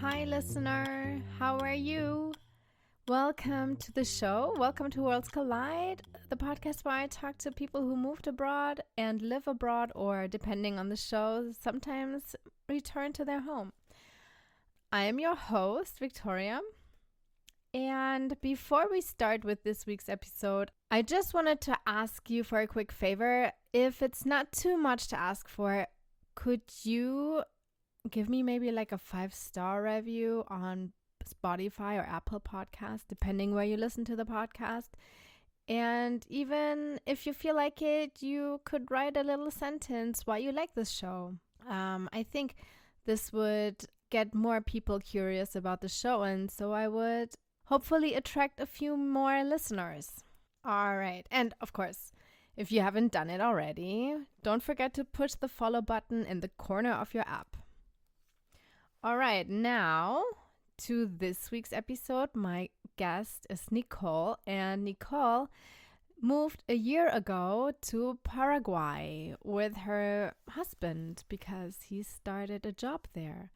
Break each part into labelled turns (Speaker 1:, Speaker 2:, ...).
Speaker 1: Hi, listener. How are you? Welcome to the show. Welcome to Worlds Collide, the podcast where I talk to people who moved abroad and live abroad, or depending on the show, sometimes return to their home. I am your host, Victoria. And before we start with this week's episode, I just wanted to ask you for a quick favor. If it's not too much to ask for, could you give me maybe like a 5-star review on Spotify or Apple Podcast, depending where you listen to the podcast? And even if you feel like it, you could write a little sentence why you like this show. I think this would get more people curious about the show, and so I would hopefully attract a few more listeners. All right. And of course, if you haven't done it already, don't forget to push the follow button in the corner of your app. All right. Now to this week's episode. My guest is Nicole, and Nicole moved a year ago to Paraguay with her husband because he started a job there.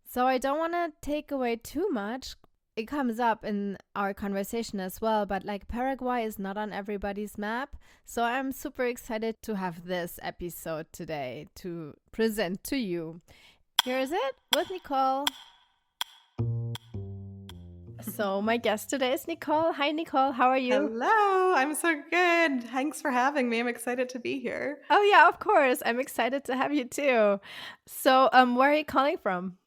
Speaker 1: So I don't want to take away too much. It comes up in our conversation as well, but like Paraguay is not on everybody's map. So I'm super excited to have this episode today to present to you. Here is it with Nicole. So my guest today is Nicole. Hi, Nicole. How are you?
Speaker 2: Hello. I'm so good. Thanks for having me. I'm excited to be here.
Speaker 1: Oh, yeah, of course. I'm excited to have you too. So where are you calling from?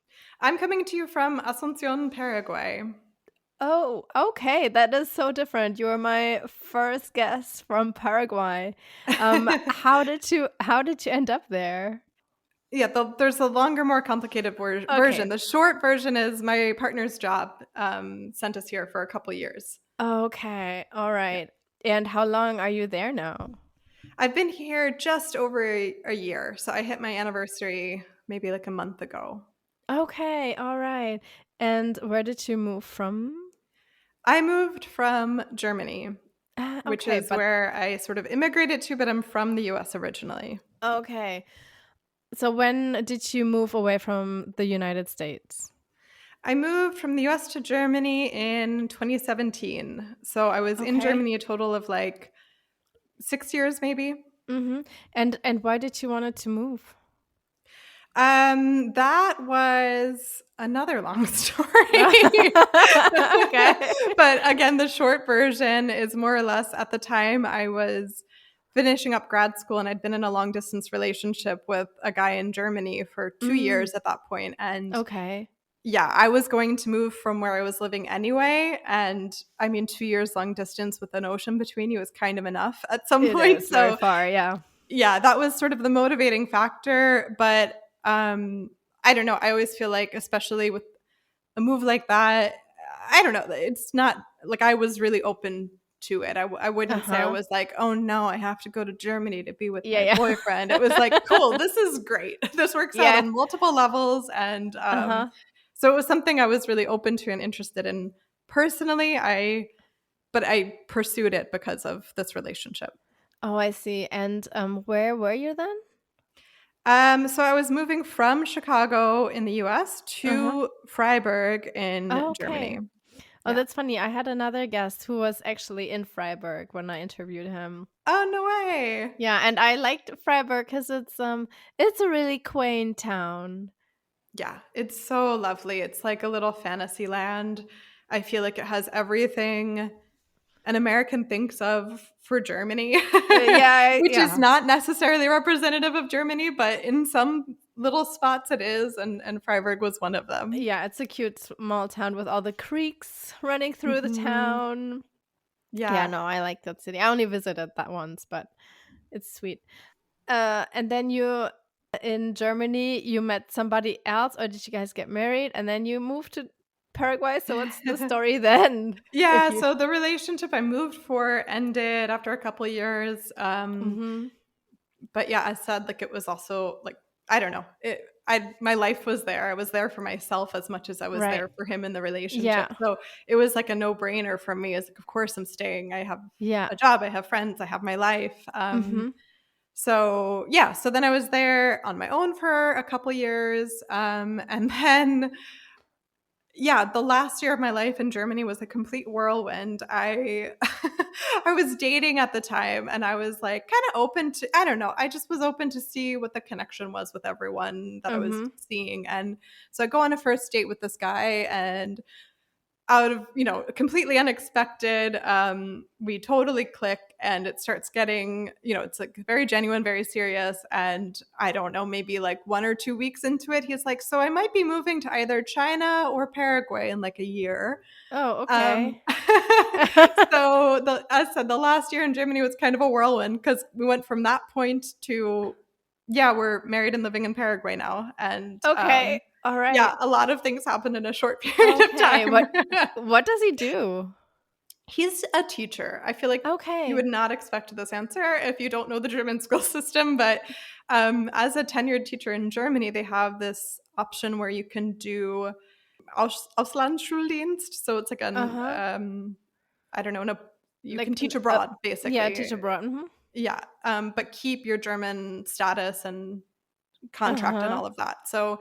Speaker 2: I'm coming to you from Asunción, Paraguay.
Speaker 1: Oh, okay. That is so different. You're my first guest from Paraguay. How did you end up there?
Speaker 2: Yeah, there's a longer, more complicated version. The short version is my partner's job sent us here for a couple years.
Speaker 1: Okay. All right. Yeah. And how long are you there now?
Speaker 2: I've been here just over a year. So I hit my anniversary maybe like a month ago.
Speaker 1: Okay. All right. And where did you move from?
Speaker 2: I moved from Germany, which is where I sort of immigrated to, but I'm from the US originally.
Speaker 1: Okay. So when did you move away from the United States?
Speaker 2: I moved from the US to Germany in 2017. So I was in Germany a total of like 6 years maybe.
Speaker 1: Mm-hmm. And why did you want to move?
Speaker 2: That was another long story.
Speaker 1: Okay.
Speaker 2: But again, the short version is more or less at the time I was finishing up grad school and I'd been in a long distance relationship with a guy in Germany for 2 years at that point. And yeah, I was going to move from where I was living anyway. And I mean, 2 years long distance with an ocean between you is kind of enough at some point.
Speaker 1: It is very far, yeah.
Speaker 2: Yeah, that was sort of the motivating factor. But I don't know. I always feel like, especially with a move like that, I don't know. It's not like I was really open to it. I wouldn't say I was like, oh no, I have to go to Germany to be with my boyfriend. It was like, cool, this is great. This works out on multiple levels. And so it was something I was really open to and interested in personally. But I pursued it because of this relationship.
Speaker 1: Oh, I see. And where were you then?
Speaker 2: So I was moving from Chicago in the US to Freiburg in Germany.
Speaker 1: Oh, that's funny. I had another guest who was actually in Freiburg when I interviewed him.
Speaker 2: Oh, no way.
Speaker 1: Yeah, and I liked Freiburg because it's a really quaint town.
Speaker 2: Yeah, it's so lovely. It's like a little fantasy land. I feel like it has everything an American thinks of for Germany, which is not necessarily representative of Germany, but in some little spots it is, and Freiburg was one of them.
Speaker 1: Yeah, it's a cute small town with all the creeks running through the town. Yeah, no, I like that city. I only visited that once, but it's sweet. And then in Germany, you met somebody else, or did you guys get married? And then you moved to Paraguay. So what's the story then?
Speaker 2: Yeah, so the relationship I moved for ended after a couple of years. But yeah, I said, like, it was also like, I don't know. My life was there. I was there for myself as much as I was there for him in the relationship. Yeah. So it was like a no-brainer for me. It's like, of course I'm staying. I have a job. I have friends. I have my life. So yeah, so then I was there on my own for a couple years. And then yeah, the last year of my life in Germany was a complete whirlwind. I I was dating at the time, and I was like kind of open to, I don't know, I just was open to see what the connection was with everyone that I was
Speaker 1: Mm-hmm.
Speaker 2: seeing. And so I go on a first date with this guy, and out of, completely unexpected, we totally click, and it starts getting, it's like very genuine, very serious. And I don't know, maybe like 1 or 2 weeks into it, he's like, so I might be moving to either China or Paraguay in like a year.
Speaker 1: Oh,
Speaker 2: um,
Speaker 1: okay.
Speaker 2: so as I said, the last year in Germany was kind of a whirlwind, because we went from that point to, yeah, we're married and living in Paraguay now. And
Speaker 1: Okay. All
Speaker 2: yeah,
Speaker 1: right.
Speaker 2: a lot of things happened in a short period of
Speaker 1: Okay.
Speaker 2: time.
Speaker 1: What does he do?
Speaker 2: He's a teacher. I feel like you would
Speaker 1: Okay.
Speaker 2: not expect this answer if you don't know the German school system, but as a tenured teacher in Germany, they have this option where you can do Auslandsschuldienst. So it's like
Speaker 1: Uh-huh.
Speaker 2: I don't know, you
Speaker 1: Like
Speaker 2: can teach abroad,
Speaker 1: yeah,
Speaker 2: basically.
Speaker 1: teacher brought. Mm-hmm.
Speaker 2: Yeah, but keep your German status and contract and
Speaker 1: Uh-huh.
Speaker 2: all of that. So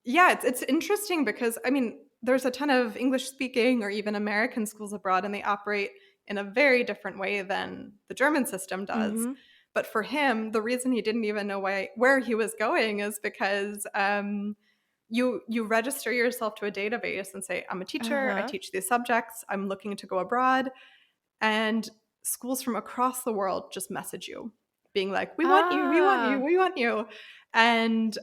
Speaker 2: yeah, it's interesting because, I mean, there's a ton of English speaking or even American schools abroad, and they operate in a very different way than the German system does.
Speaker 1: Mm-hmm.
Speaker 2: But for him, the reason he didn't even know where he was going is because you register yourself to a database and say, I'm a teacher, I
Speaker 1: Uh-huh.
Speaker 2: teach these subjects, I'm looking to go abroad. And schools from across the world just message you, being like, we want you, we want you,
Speaker 1: Ah.
Speaker 2: we want you. And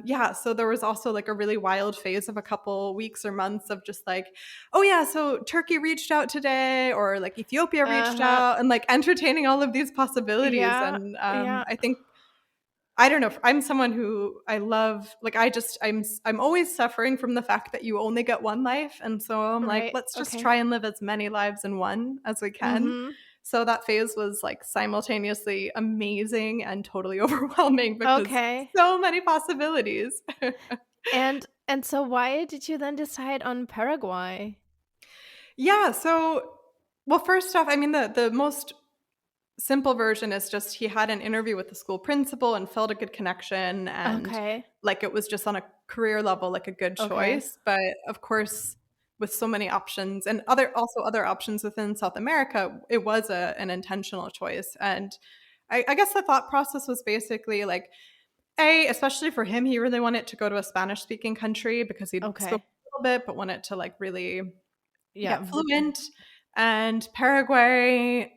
Speaker 2: yeah, so there was also like a really wild phase of a couple weeks or months of just like, oh yeah, so Turkey reached out today, or like Ethiopia reached
Speaker 1: Uh-huh.
Speaker 2: out, and like entertaining all of these possibilities.
Speaker 1: Yeah.
Speaker 2: And
Speaker 1: Yeah.
Speaker 2: I think, I don't know, I'm someone who I love, like, I'm always suffering from the fact that you only get one life. And so I'm like,
Speaker 1: Right.
Speaker 2: let's just
Speaker 1: Okay.
Speaker 2: try and live as many lives in one as we can.
Speaker 1: Mm-hmm.
Speaker 2: So that phase was like simultaneously amazing and totally overwhelming, because
Speaker 1: Okay.
Speaker 2: so many possibilities.
Speaker 1: And so why did you then decide on Paraguay?
Speaker 2: Yeah, so, well, first off, I mean, the most simple version is just he had an interview with the school principal and felt a good connection, and
Speaker 1: Okay.
Speaker 2: like it was just on a career level like a good
Speaker 1: Okay.
Speaker 2: choice. But of course, with so many options and other options within South America, it was an intentional choice. And I guess the thought process was basically like, especially for him, he really wanted to go to a Spanish speaking country because he spoke
Speaker 1: Okay.
Speaker 2: a little bit but wanted to like really
Speaker 1: Yeah.
Speaker 2: get fluent. And Paraguay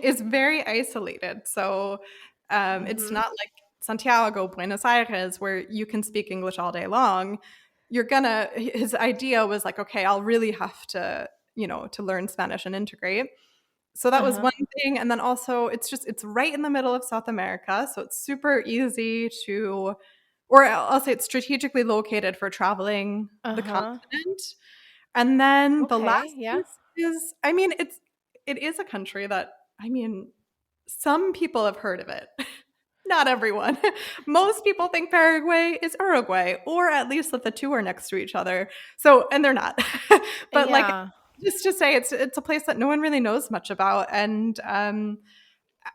Speaker 2: is very isolated. So it's
Speaker 1: Mm-hmm.
Speaker 2: not like Santiago, Buenos Aires, where you can speak English all day long. His idea was like, okay, I'll really have to, to learn Spanish and integrate. So that was
Speaker 1: Uh-huh.
Speaker 2: one thing. And then also, it's right in the middle of South America. So it's super easy to, or I'll say it's strategically located for traveling the
Speaker 1: Uh-huh.
Speaker 2: continent. And then the
Speaker 1: Okay.
Speaker 2: last
Speaker 1: Yeah.
Speaker 2: piece is, I mean, it is a country that, I mean, some people have heard of it. Not everyone. Most people think Paraguay is Uruguay, or at least that the two are next to each other. So, and they're not. But like,
Speaker 1: Yeah.
Speaker 2: just to say, it's a place that no one really knows much about. And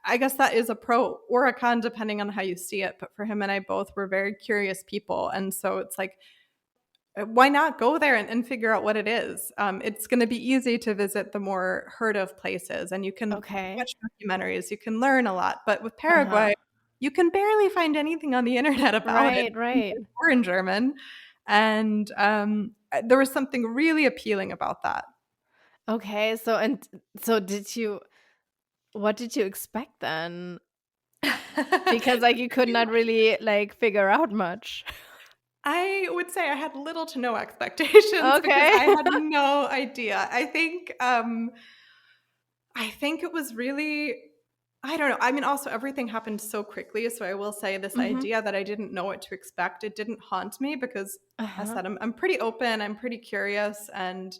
Speaker 2: I guess that is a pro or a con depending on how you see it. But for him and I both were very curious people, and so it's like, why not go there and figure out what it is? It's going to be easy to visit the more heard of places, and you can
Speaker 1: Okay.
Speaker 2: watch documentaries, you can learn a lot. But with
Speaker 1: Uh-huh.
Speaker 2: Paraguay, you can barely find anything on the internet about it,
Speaker 1: Right, right.
Speaker 2: or in German. And there was something really appealing about that.
Speaker 1: Okay. So what did you expect then? Because like you could not really like figure out much.
Speaker 2: I would say I had little to no expectations because
Speaker 1: Okay.
Speaker 2: I had no idea. I think it was really, I don't know. I mean, also everything happened so quickly. So I will say this
Speaker 1: Mhm.
Speaker 2: idea that I didn't know what to expect, it didn't haunt me because, as I
Speaker 1: Uh-huh.
Speaker 2: said, I'm pretty open, I'm pretty curious, and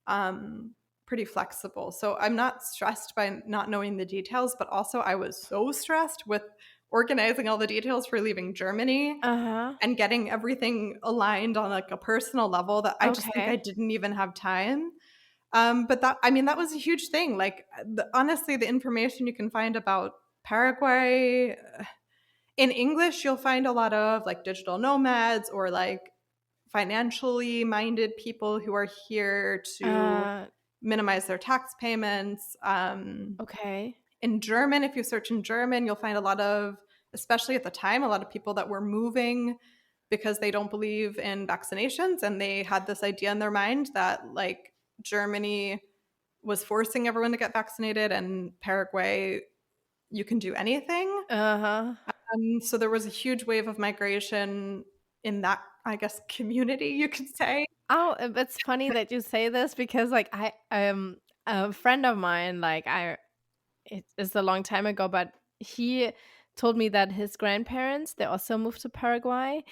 Speaker 2: um, pretty flexible. So I'm not stressed by not knowing the details, but also I was so stressed with organizing all the details for leaving Germany
Speaker 1: Uh-huh.
Speaker 2: and getting everything aligned on like a personal level that I just think I
Speaker 1: Okay.
Speaker 2: didn't even have time. But that, I mean, that was a huge thing. Like, honestly, the information you can find about Paraguay in English, you'll find a lot of like digital nomads or like financially minded people who are here to minimize their tax payments.
Speaker 1: Okay.
Speaker 2: In German, if you search in German, you'll find a lot of, especially at the time, a lot of people that were moving because they don't believe in vaccinations, and they had this idea in their mind that like Germany was forcing everyone to get vaccinated, and Paraguay, you can do anything. So there was a huge wave of migration in that, I guess, community, you could say.
Speaker 1: Oh, it's funny that you say this because like I a friend of mine, like it's a long time ago, but he told me that his grandparents, they also moved to Paraguay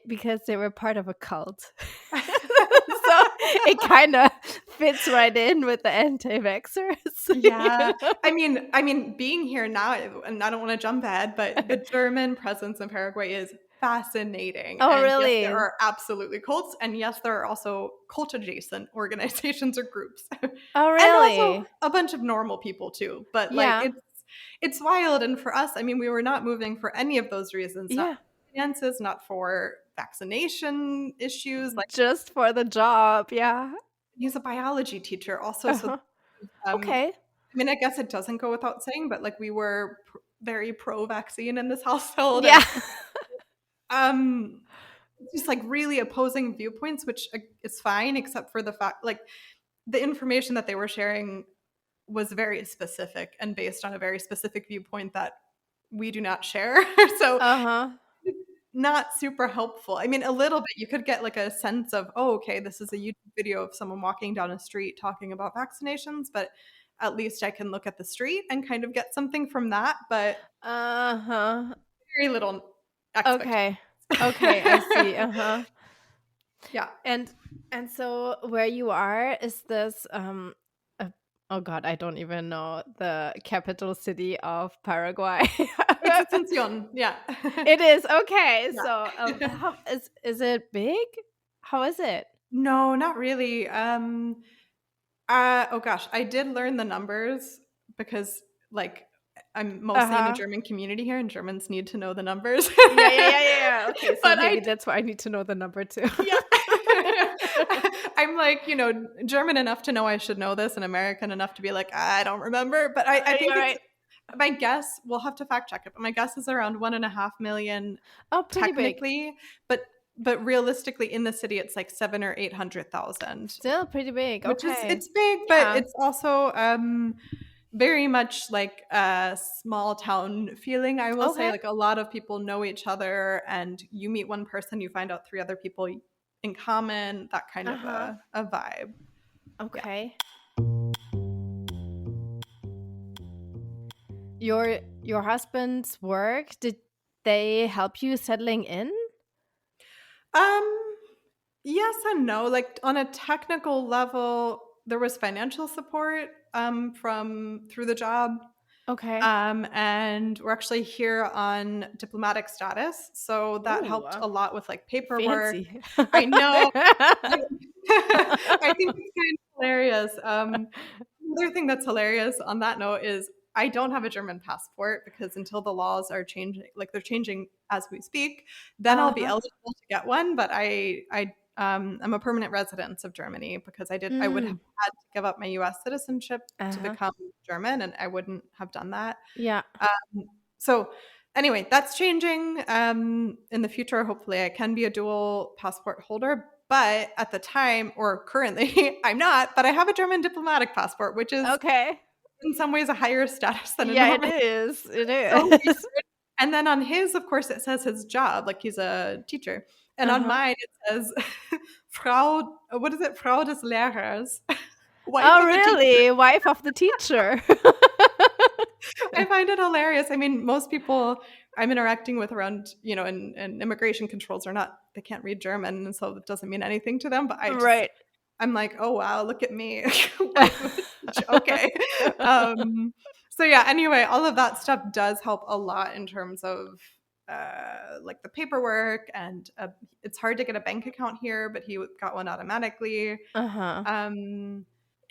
Speaker 1: because they were part of a cult. So it kind of fits right in with the anti-vaxxers.
Speaker 2: Yeah. I mean, being here now, and I don't want to jump ahead, but the German presence in Paraguay is fascinating.
Speaker 1: Oh,
Speaker 2: And
Speaker 1: really?
Speaker 2: yes, there are absolutely cults, and yes, there are also cult adjacent organizations or groups.
Speaker 1: Oh,
Speaker 2: And also
Speaker 1: really?
Speaker 2: a bunch of normal people too. But like
Speaker 1: Yeah.
Speaker 2: it's wild. And for us, I mean, we were not moving for any of those reasons, not
Speaker 1: Yeah.
Speaker 2: for finances, not for vaccination issues. Like,
Speaker 1: Just for the job. Yeah.
Speaker 2: he's a biology teacher also, so
Speaker 1: Uh-huh.
Speaker 2: um
Speaker 1: Okay.
Speaker 2: I mean, I guess it doesn't go without saying, but like we were very pro-vaccine in this household, and
Speaker 1: Yeah.
Speaker 2: um, just like really opposing viewpoints, which is fine, except for the fact like the information that they were sharing was very specific and based on a very specific viewpoint that we do not share. So
Speaker 1: Uh-huh.
Speaker 2: not super helpful. I mean, a little bit. You could get like a sense of, oh, okay, this is a YouTube video of someone walking down a street talking about vaccinations, but at least I can look at the street and kind of get something from that, but
Speaker 1: Uh-huh.
Speaker 2: very little expectation.
Speaker 1: Okay. Okay, I see. Uh-huh.
Speaker 2: Yeah.
Speaker 1: And so where you are, is this oh God, I don't even know the capital city of Paraguay.
Speaker 2: It's Asunción. Yeah.
Speaker 1: It is. Okay.
Speaker 2: Yeah.
Speaker 1: So, how is it big? How is it?
Speaker 2: No, not really. Oh gosh, I did learn the numbers because like I'm mostly in a
Speaker 1: Uh-huh.
Speaker 2: German community here, and Germans need to know the numbers.
Speaker 1: Yeah. Okay, so
Speaker 2: But
Speaker 1: maybe that's why I need to know the number too.
Speaker 2: yeah. I'm like, German enough to know I should know this, and American enough to be like, I don't remember. But I think
Speaker 1: You're
Speaker 2: it's
Speaker 1: right.
Speaker 2: my guess. We'll have to fact check it, but my guess is around 1.5 million
Speaker 1: Oh, pretty big.
Speaker 2: technically. But realistically, in the city, it's like 7 or 800,000,
Speaker 1: Still pretty big.
Speaker 2: which is
Speaker 1: Okay.
Speaker 2: it's big,
Speaker 1: Yeah.
Speaker 2: but it's also very much like a small town feeling, I will say.
Speaker 1: Okay.
Speaker 2: Like a lot of people know each other, and you meet one person, you find out 3 other people in common, that kind of
Speaker 1: Uh-huh.
Speaker 2: a vibe.
Speaker 1: Okay. Your husband's work, did they help you settling in?
Speaker 2: Yes and no. Like on a technical level, there was financial support from through the job.
Speaker 1: Okay.
Speaker 2: And we're actually here on diplomatic status, so that helped
Speaker 1: Ooh,
Speaker 2: a lot with like paperwork.
Speaker 1: fancy.
Speaker 2: I know. I think it's kind of hilarious. Another thing that's hilarious on that note is I don't have a German passport because until the laws are changing, like they're changing as we speak, then I'll be
Speaker 1: Uh-huh.
Speaker 2: eligible to get one. But I'm a permanent resident of Germany because I would have had to give up my U.S. citizenship to
Speaker 1: Uh-huh.
Speaker 2: become German, and I wouldn't have done that.
Speaker 1: Yeah.
Speaker 2: So anyway, that's changing. In the future, hopefully I can be a dual passport holder. But at the time, or currently, I'm not, but I have a German diplomatic passport, which is
Speaker 1: Okay.
Speaker 2: in some ways a higher status than a
Speaker 1: Yeah, it
Speaker 2: normal.
Speaker 1: is. It
Speaker 2: So
Speaker 1: is.
Speaker 2: weird. And then on his, of course, it says his job, like he's a teacher. And on
Speaker 1: Uh-huh.
Speaker 2: mine, it says Frau, what is it? Frau des Lehrers. Wife
Speaker 1: Oh,
Speaker 2: of the teacher.
Speaker 1: really? Wife of the teacher.
Speaker 2: I find it hilarious. I mean, most people I'm interacting with around, and immigration controls they can't read German, and so it doesn't mean anything to them. But
Speaker 1: Right.
Speaker 2: I'm like, oh wow, look at me. Wife of the teacher. Okay. So yeah, anyway, all of that stuff does help a lot in terms of like the paperwork, and it's hard to get a bank account here, but he got one automatically.
Speaker 1: Uh-huh.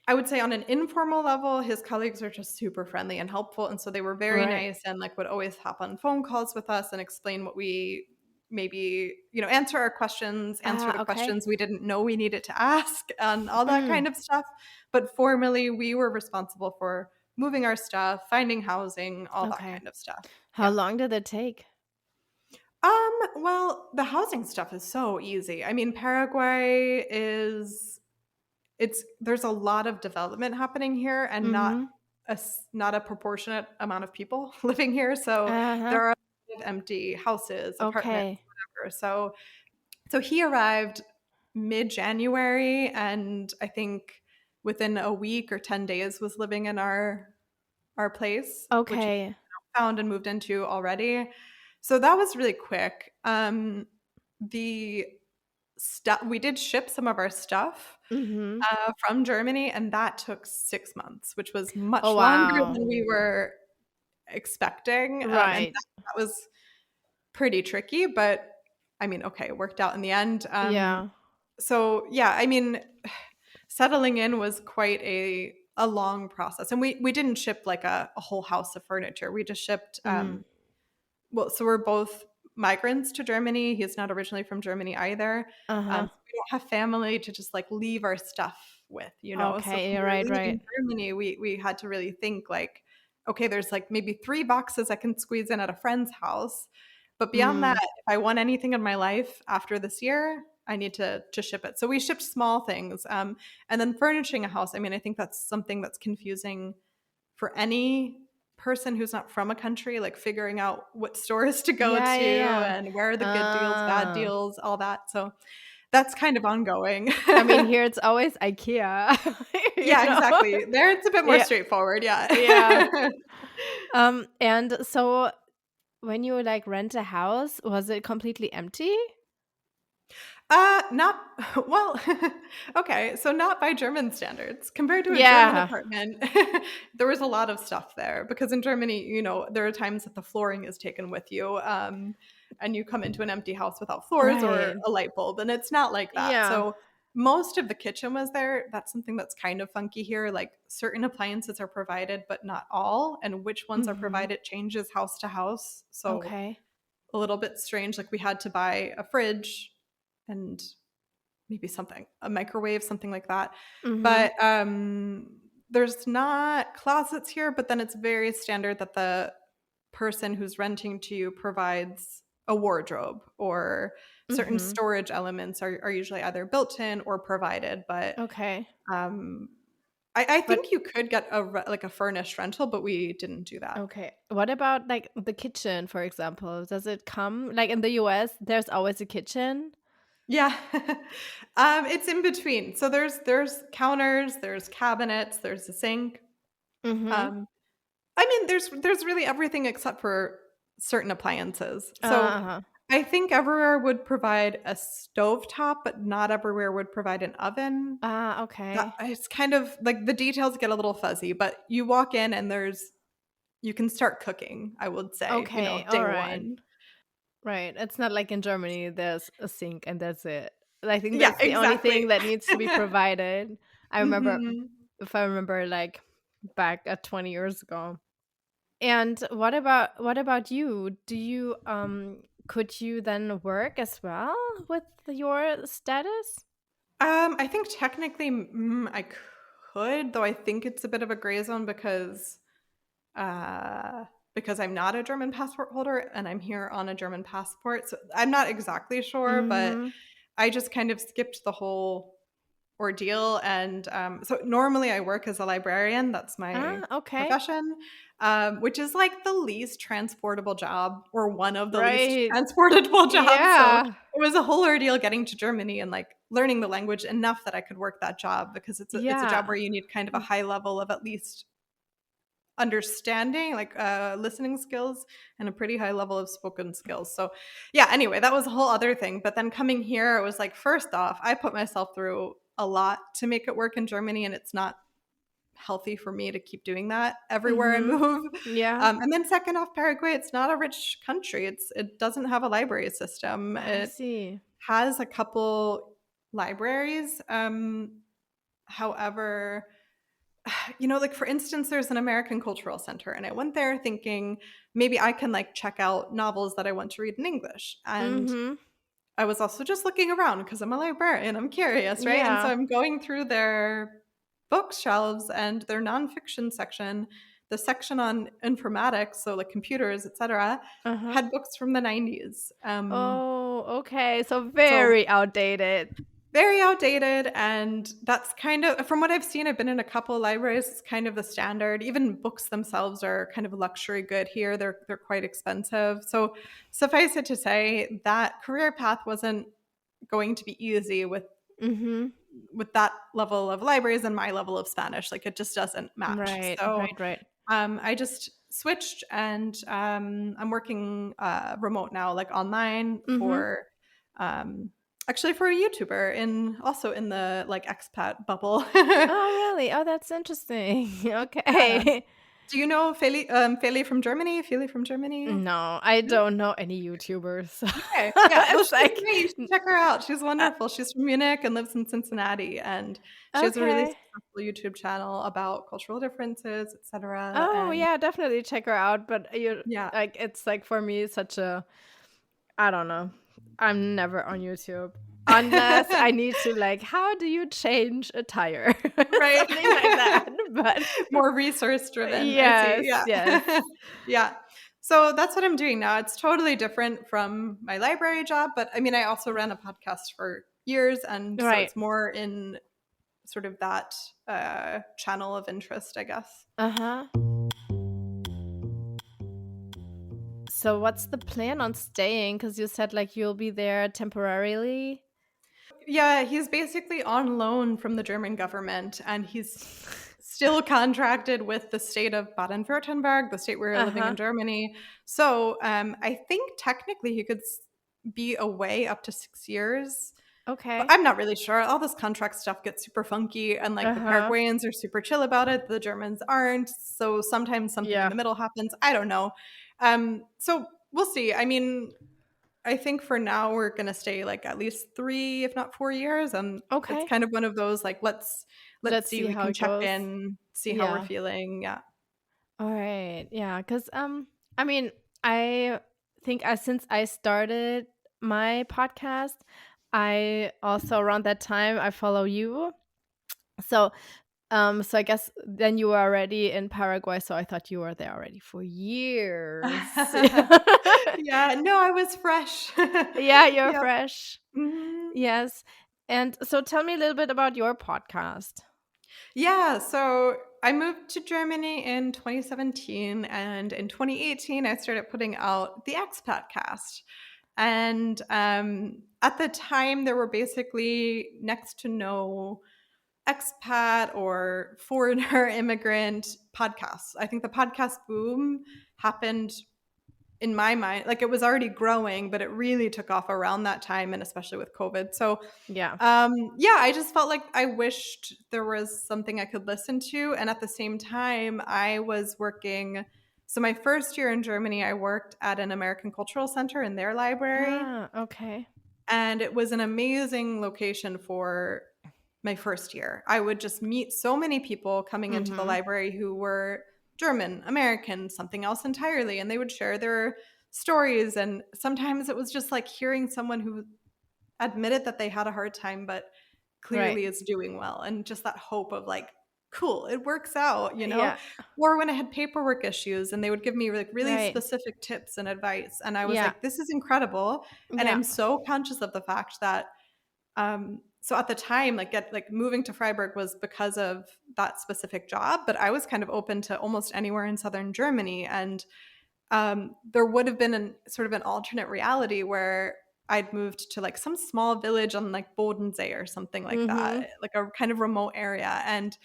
Speaker 2: I would say on an informal level, his colleagues are just super friendly and helpful, and so they were very
Speaker 1: Right.
Speaker 2: nice and like would always hop on phone calls with us and explain what we maybe, answer our questions, answer the
Speaker 1: Okay.
Speaker 2: questions we didn't know we needed to ask, and all that kind of stuff. But formally, we were responsible for moving our stuff, finding housing, all that
Speaker 1: Okay.
Speaker 2: kind of stuff.
Speaker 1: How long did it take?
Speaker 2: Well, the housing stuff is so easy. I mean, Paraguay there's a lot of development happening here, and
Speaker 1: Mm-hmm.
Speaker 2: not a proportionate amount of people living here. So
Speaker 1: Uh-huh.
Speaker 2: there are a lot of empty houses, apartments,
Speaker 1: Okay.
Speaker 2: whatever. So he arrived mid-January, and I think within a week or 10 days was living in our place, which he
Speaker 1: Okay.
Speaker 2: found and moved into already. So that was really quick. The stuff we did ship some of our stuff
Speaker 1: Mm-hmm.
Speaker 2: from Germany, and that took 6 months, which was much
Speaker 1: Oh,
Speaker 2: longer
Speaker 1: wow.
Speaker 2: than we were expecting. And
Speaker 1: Right.
Speaker 2: that was pretty tricky, but I mean, okay, it worked out in the end.
Speaker 1: Yeah.
Speaker 2: So yeah, I mean, settling in was quite a long process, and we didn't ship like a whole house of furniture. We just shipped.
Speaker 1: Mm.
Speaker 2: Well, so we're both migrants to Germany. He's not originally from Germany either.
Speaker 1: Uh-huh.
Speaker 2: So we don't have family to just like leave our stuff with, So
Speaker 1: Okay.
Speaker 2: when we were
Speaker 1: Right,
Speaker 2: leaving
Speaker 1: right.
Speaker 2: Germany, we had to really think like, okay, there's like maybe 3 boxes I can squeeze in at a friend's house. But beyond that,
Speaker 1: Mm.
Speaker 2: if I want anything in my life after this year, I need to ship it. So we shipped small things. And then furnishing a house, I mean, I think that's something that's confusing for any person who's not from a country, like figuring out what stores to go
Speaker 1: Yeah,
Speaker 2: to
Speaker 1: yeah,
Speaker 2: and where are the good deals, bad
Speaker 1: yeah.
Speaker 2: deals, all that. So that's kind of ongoing.
Speaker 1: I mean, here it's always IKEA,
Speaker 2: Yeah, exactly. There it's a bit more
Speaker 1: Yeah,
Speaker 2: straightforward.
Speaker 1: yeah.
Speaker 2: Yeah.
Speaker 1: And so when you like rent a house, was it completely empty?
Speaker 2: Not well, okay, so not by German standards. Compared to a German
Speaker 1: Yeah.
Speaker 2: apartment, there was a lot of stuff there because in Germany, there are times that the flooring is taken with you, and you come into an empty house without floors or
Speaker 1: Right.
Speaker 2: a light bulb, and it's not like that.
Speaker 1: Yeah.
Speaker 2: So most of the kitchen was there. That's something that's kind of funky here. Like certain appliances are provided, but not all, and which ones are
Speaker 1: Hmm.
Speaker 2: provided changes house to house. So
Speaker 1: Okay.
Speaker 2: a little bit strange. Like we had to buy a fridge and maybe a microwave, something like that.
Speaker 1: Hmm.
Speaker 2: But there's not closets here, but then it's very standard that the person who's renting to you provides a wardrobe, or certain
Speaker 1: Hmm.
Speaker 2: storage elements are usually either built in or provided. But
Speaker 1: Okay.
Speaker 2: um, I
Speaker 1: But
Speaker 2: think you could get like a furnished rental, but we didn't do that.
Speaker 1: okay. What about like the kitchen, for example? Does it come like in the US, there's always a kitchen?
Speaker 2: Yeah. It's in between. So there's counters, there's cabinets, there's a sink.
Speaker 1: Hmm.
Speaker 2: Um, I mean, there's really everything except for certain appliances. So
Speaker 1: Uh-huh.
Speaker 2: I think everywhere would provide a stovetop, but not everywhere would provide an oven.
Speaker 1: Ah,
Speaker 2: That
Speaker 1: okay.
Speaker 2: it's kind of like the details get a little fuzzy, but you walk in and you can start cooking, I would say,
Speaker 1: Okay.
Speaker 2: day
Speaker 1: All right.
Speaker 2: one.
Speaker 1: Right. It's not like in Germany, there's a sink and that's it. I think
Speaker 2: Yeah,
Speaker 1: that's the only
Speaker 2: exactly.
Speaker 1: thing that needs to be provided. I remember,
Speaker 2: Mhm.
Speaker 1: if I remember, like back at 20 years ago. And what about you? Do you could you then work as well with your status?
Speaker 2: I think technically I could, though I think it's a bit of a gray zone uh, because I'm not a German passport holder and I'm here on a German passport. So I'm not exactly sure, but
Speaker 1: Mhm.
Speaker 2: I just kind of skipped the whole ordeal. And so normally I work as a librarian. That's my
Speaker 1: Ah, okay.
Speaker 2: profession, which is like the least transportable job, or one of the least
Speaker 1: Right.
Speaker 2: transportable jobs. So
Speaker 1: Yeah.
Speaker 2: it was a whole ordeal getting to Germany and like learning the language enough that I could work that job, because it's a job
Speaker 1: Yeah.
Speaker 2: where you need kind of a high level of at least understanding, like listening skills, and a pretty high level of spoken skills. So yeah, anyway, that was a whole other thing. But then coming here, it was like, first off, I put myself through a lot to make it work in Germany, and it's not healthy for me to keep doing that everywhere I
Speaker 1: Mhm.
Speaker 2: move.
Speaker 1: Yeah.
Speaker 2: And then second off, Paraguay, it's not a rich country. It doesn't have a library system.
Speaker 1: I
Speaker 2: It
Speaker 1: see.
Speaker 2: has a couple libraries. However, like for instance, there's an American Cultural Center, and I went there thinking maybe I can like check out novels that I want to read in English. And
Speaker 1: Mm-hmm.
Speaker 2: I was also just looking around because I'm a librarian, I'm curious, right? And so
Speaker 1: Yeah.
Speaker 2: I'm going through their bookshelves and their nonfiction section, the section on informatics, so like computers, etc.,
Speaker 1: Uh-huh.
Speaker 2: had books from the 90s.
Speaker 1: Oh, okay. So
Speaker 2: So
Speaker 1: very outdated.
Speaker 2: very outdated, and that's kind of, from what I've seen, I've been in a couple of libraries, it's kind of the standard. Even books themselves are kind of a luxury good here. They're quite expensive. So suffice it to say that career path wasn't going to be easy
Speaker 1: Mm-hmm.
Speaker 2: with that level of libraries and my level of Spanish. Like it just doesn't match.
Speaker 1: Right,
Speaker 2: So
Speaker 1: right, right.
Speaker 2: I just switched, and I'm working remote now, like online
Speaker 1: Mm-hmm.
Speaker 2: for um, actually for a YouTuber also in the like expat bubble.
Speaker 1: Oh, really? Oh, that's interesting.
Speaker 2: Yeah.
Speaker 1: Okay.
Speaker 2: Do you know Feli from Germany? Feli from Germany?
Speaker 1: No, I
Speaker 2: No?
Speaker 1: don't know any YouTubers.
Speaker 2: Okay. Yeah. Well,
Speaker 1: It's
Speaker 2: she's
Speaker 1: like,
Speaker 2: great. You should check her out. She's
Speaker 1: uh,
Speaker 2: wonderful. She's from Munich and lives in Cincinnati, and she has a really
Speaker 1: okay.
Speaker 2: successful YouTube channel about cultural differences, etc.
Speaker 1: Oh,
Speaker 2: And
Speaker 1: yeah, definitely check her out. But
Speaker 2: yeah.
Speaker 1: it's like for me, such a, I don't know. I'm never on YouTube unless I need to like, how do you change a tire?
Speaker 2: Right.
Speaker 1: Something like that. But
Speaker 2: More resource driven. I see.
Speaker 1: yes,
Speaker 2: Yeah.
Speaker 1: yes.
Speaker 2: Yeah. So that's what I'm doing now. It's totally different from my library job, but I mean, I also ran a podcast for years, and so
Speaker 1: Right.
Speaker 2: it's more in sort of that channel of interest, I guess.
Speaker 1: Uh-huh. So what's the plan on staying? Because you said like you'll be there temporarily.
Speaker 2: Yeah, he's basically on loan from the German government, and he's still contracted with the state of Baden-Württemberg, the state where we're living
Speaker 1: Uh-huh.
Speaker 2: in Germany. So I think technically he could be away up to 6 years, but
Speaker 1: Okay.
Speaker 2: I'm not really sure. All this contract stuff gets super funky, and like the
Speaker 1: Uh-huh.
Speaker 2: Paraguayans are super chill about it. The Germans aren't. So sometimes something in
Speaker 1: Yeah.
Speaker 2: the middle happens. I don't know. So we'll see. I mean, I think for now we're gonna stay like at least 3, if not 4 years. It's
Speaker 1: Okay.
Speaker 2: kind of one of those like let's
Speaker 1: Let's
Speaker 2: see.
Speaker 1: see
Speaker 2: We
Speaker 1: how
Speaker 2: can
Speaker 1: it
Speaker 2: check
Speaker 1: goes.
Speaker 2: in, see how we're
Speaker 1: Yeah.
Speaker 2: feeling. Yeah.
Speaker 1: All right. Yeah. Because I mean, I think since I started my podcast, I also around that time I follow you. So so I guess then you were already in Paraguay, so I thought you were there already for years.
Speaker 2: Yeah. No, I was fresh.
Speaker 1: Yeah, you're
Speaker 2: Yep.
Speaker 1: fresh.
Speaker 2: Mhm.
Speaker 1: Yes. And so tell me a little bit about your podcast.
Speaker 2: Yeah. So I moved to Germany in 2017, and in 2018 I started putting out the Expat Cast. And at the time, there were basically next to no expat or foreigner immigrant podcasts. I think the podcast boom happened, in my mind, like it was already growing, but it really took off around that time, and especially with COVID. So
Speaker 1: Yeah.
Speaker 2: yeah, I just felt like I wished there was something I could listen to. And at the same time, I was working. So my first year in Germany, I worked at an American Cultural Center in their library.
Speaker 1: Ah, okay.
Speaker 2: And it was an amazing location for my first year. I would just meet so many people coming into the
Speaker 1: Mhm.
Speaker 2: library who were German, American, something else entirely. And they would share their stories. And sometimes it was just like hearing someone who admitted that they had a hard time, but
Speaker 1: Right.
Speaker 2: clearly is doing well. And just that hope of like, cool, it works out, you know?
Speaker 1: Yeah.
Speaker 2: Or when I had paperwork issues and they would give me like really
Speaker 1: Right.
Speaker 2: specific tips and advice. And I was
Speaker 1: Yeah.
Speaker 2: like, this is incredible. And
Speaker 1: Yeah.
Speaker 2: I'm so conscious of the fact that so at the time, moving to Freiburg was because of that specific job, but I was kind of open to almost anywhere in southern Germany. And there would have been sort of an alternate reality where I'd moved to like some small village on like Bodensee or something like
Speaker 1: Mhm.
Speaker 2: that, like a kind of remote area. And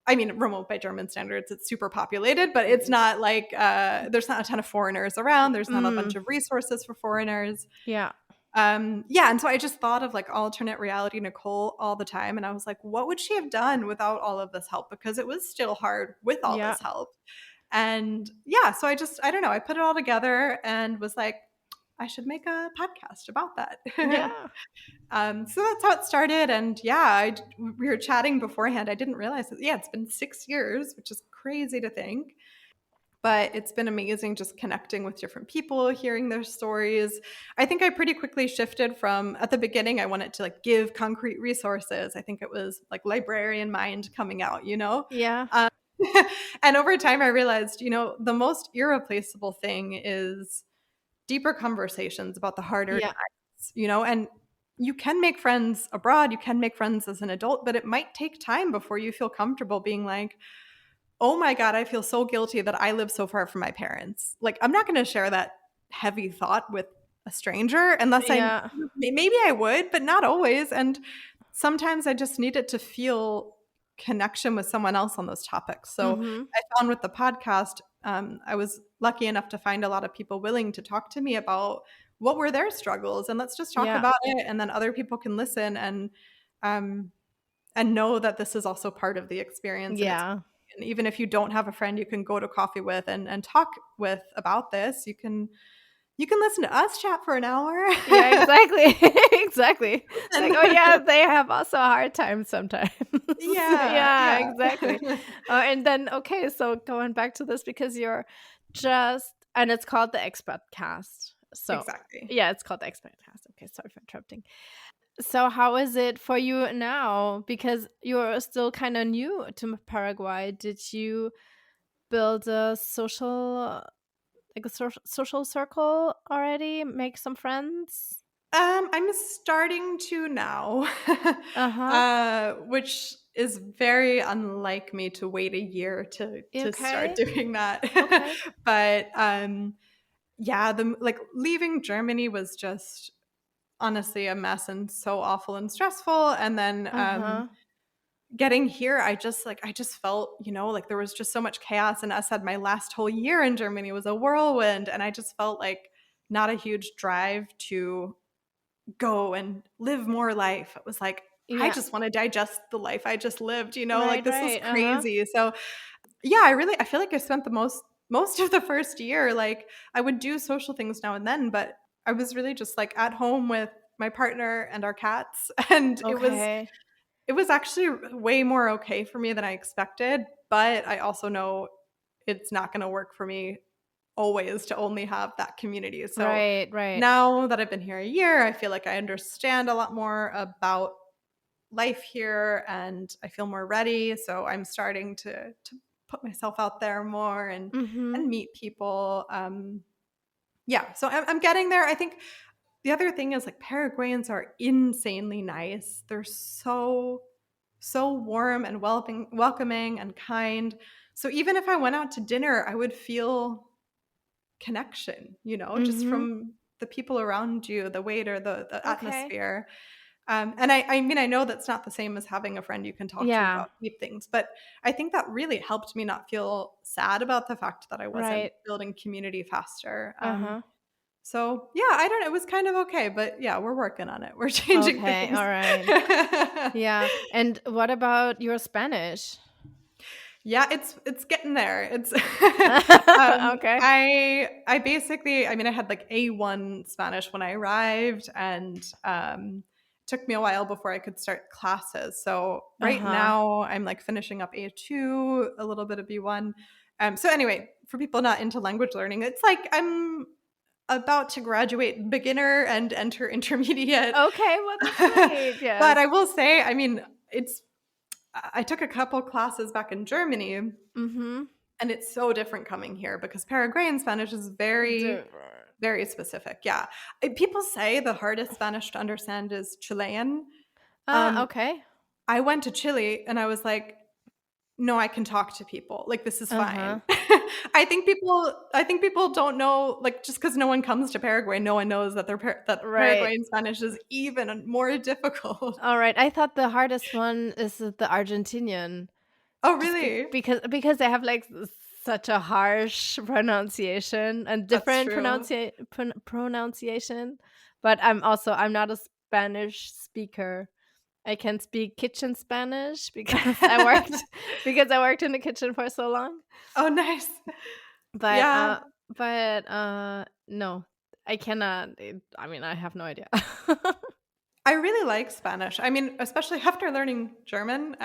Speaker 2: I mean, remote by German standards, it's super populated, but it's not like there's not a ton of foreigners around. There's not a bunch
Speaker 1: Mm.
Speaker 2: of resources for foreigners.
Speaker 1: Yeah.
Speaker 2: Yeah, and so I just thought of like alternate reality Nicole all the time, and I was like, what would she have done without all of this help? Because it was still hard with all
Speaker 1: Yeah.
Speaker 2: this help. And yeah, so I don't know, I put it all together and was like, I should make a podcast about that.
Speaker 1: Yeah.
Speaker 2: So that's how it started. And yeah, we were chatting beforehand. I didn't realize that, yeah, it's been 6 years, which is crazy to think. But it's been amazing just connecting with different people, hearing their stories. I think I pretty quickly shifted from, at the beginning, I wanted to like give concrete resources. I think it was like librarian mind coming out, you know?
Speaker 1: Yeah.
Speaker 2: Um, and over time, I realized, you know, the most irreplaceable thing is deeper conversations about the harder
Speaker 1: Yeah.
Speaker 2: times, you know? And you can make friends abroad, you can make friends as an adult, but it might take time before you feel comfortable being like, oh my God, I feel so guilty that I live so far from my parents. Like, I'm not going to share that heavy thought with a stranger unless
Speaker 1: Yeah.
Speaker 2: maybe I would, but not always. And sometimes I just needed to feel connection with someone else on those topics. So
Speaker 1: Mm-hmm.
Speaker 2: I found with the podcast, I was lucky enough to find a lot of people willing to talk to me about what were their struggles, and let's just talk
Speaker 1: Yeah.
Speaker 2: about it. And then other people can listen um, and know that this is also part of the experience.
Speaker 1: Yeah.
Speaker 2: And even if you don't have a friend you can go to coffee with and talk with about this, you can listen to us chat for an hour.
Speaker 1: Yeah, exactly. Exactly. It's like, oh yeah, they have also a hard time sometimes. Yeah,
Speaker 2: Yeah.
Speaker 1: exactly. And then, okay, so going back to this, because you're just, and it's called the Expat Cast. So
Speaker 2: Exactly.
Speaker 1: yeah, it's called the Expat Cast. Okay, sorry for interrupting. So how is it for you now? Because you're still kind of new to Paraguay. Did you build a social, like a social circle already? Make some friends?
Speaker 2: I'm starting to now,
Speaker 1: Uh-huh.
Speaker 2: which is very unlike me to wait a year to start
Speaker 1: Okay.
Speaker 2: doing that.
Speaker 1: Okay.
Speaker 2: But yeah, the like leaving Germany was just honestly a mess and so awful and stressful. And then
Speaker 1: Uh-huh.
Speaker 2: getting here, I just felt, you know, like there was just so much chaos. And I said my last whole year in Germany was a whirlwind, and I just felt like not a huge drive to go and live more life. It was like, I
Speaker 1: Yeah.
Speaker 2: just want to digest the life I just lived, you know, like
Speaker 1: Right,
Speaker 2: this is
Speaker 1: right. Uh-huh.
Speaker 2: crazy. So yeah, I feel like I spent the most of the first year, like I would do social things now and then, but I was really just like at home with my partner and our cats. And
Speaker 1: Okay.
Speaker 2: it was actually way more okay for me than I expected, but I also know it's not going to work for me always to only have that community. So
Speaker 1: Right, right.
Speaker 2: now that I've been here a year, I feel like I understand a lot more about life here and I feel more ready. So I'm starting to put myself out there more
Speaker 1: Mm-hmm.
Speaker 2: and meet people. Yeah, so I'm getting there. I think the other thing is like Paraguayans are insanely nice. They're so warm and welcoming and kind. So even if I went out to dinner, I would feel connection, you know, just
Speaker 1: Mm-hmm.
Speaker 2: from the people around you, the waiter, the
Speaker 1: Okay.
Speaker 2: atmosphere. And I mean, I know that's not the same as having a friend you can talk to
Speaker 1: Yeah.
Speaker 2: about deep things, but I think that really helped me not feel sad about the fact that I wasn't
Speaker 1: Right.
Speaker 2: building community faster.
Speaker 1: Uh-huh.
Speaker 2: So yeah, I don't know. It was kind of okay, but yeah, we're working on it. We're changing
Speaker 1: Okay.
Speaker 2: things.
Speaker 1: All right. Yeah. And what about your Spanish?
Speaker 2: Yeah, it's getting there. It's
Speaker 1: Okay.
Speaker 2: I basically, I mean, I had like A1 Spanish when I arrived, and took me a while before I could start classes. So right
Speaker 1: Uh-huh.
Speaker 2: now I'm like finishing up A2, a little bit of B1. So anyway, for people not into language learning, it's like I'm about to graduate beginner and enter intermediate.
Speaker 1: Okay, well that's great.
Speaker 2: But
Speaker 1: Yes.
Speaker 2: I will say, I mean, I took a couple classes back in Germany,
Speaker 1: Mm-hmm.
Speaker 2: and it's so different coming here because Paraguayan Spanish is very,
Speaker 1: Different.
Speaker 2: very specific. Yeah. People say the hardest Spanish to understand is Chilean. Um,
Speaker 1: Okay.
Speaker 2: I went to Chile and I was like, no, I can talk to people. Like this is
Speaker 1: Uh-huh.
Speaker 2: fine. I think people don't know, like just because no one comes to Paraguay, no one knows that that
Speaker 1: Right.
Speaker 2: Paraguayan Spanish is even more difficult.
Speaker 1: All right. I thought the hardest one is the Argentinian.
Speaker 2: Oh,
Speaker 1: Just
Speaker 2: really?
Speaker 1: because they have like such a harsh pronunciation and
Speaker 2: That's
Speaker 1: different
Speaker 2: true.
Speaker 1: pronunciation. But I'm not a Spanish speaker. I can speak kitchen Spanish because I worked in the kitchen for so long.
Speaker 2: Oh, nice.
Speaker 1: But
Speaker 2: Yeah.
Speaker 1: no, I cannot. I mean, I have no idea.
Speaker 2: I really like Spanish. I mean, especially after learning German,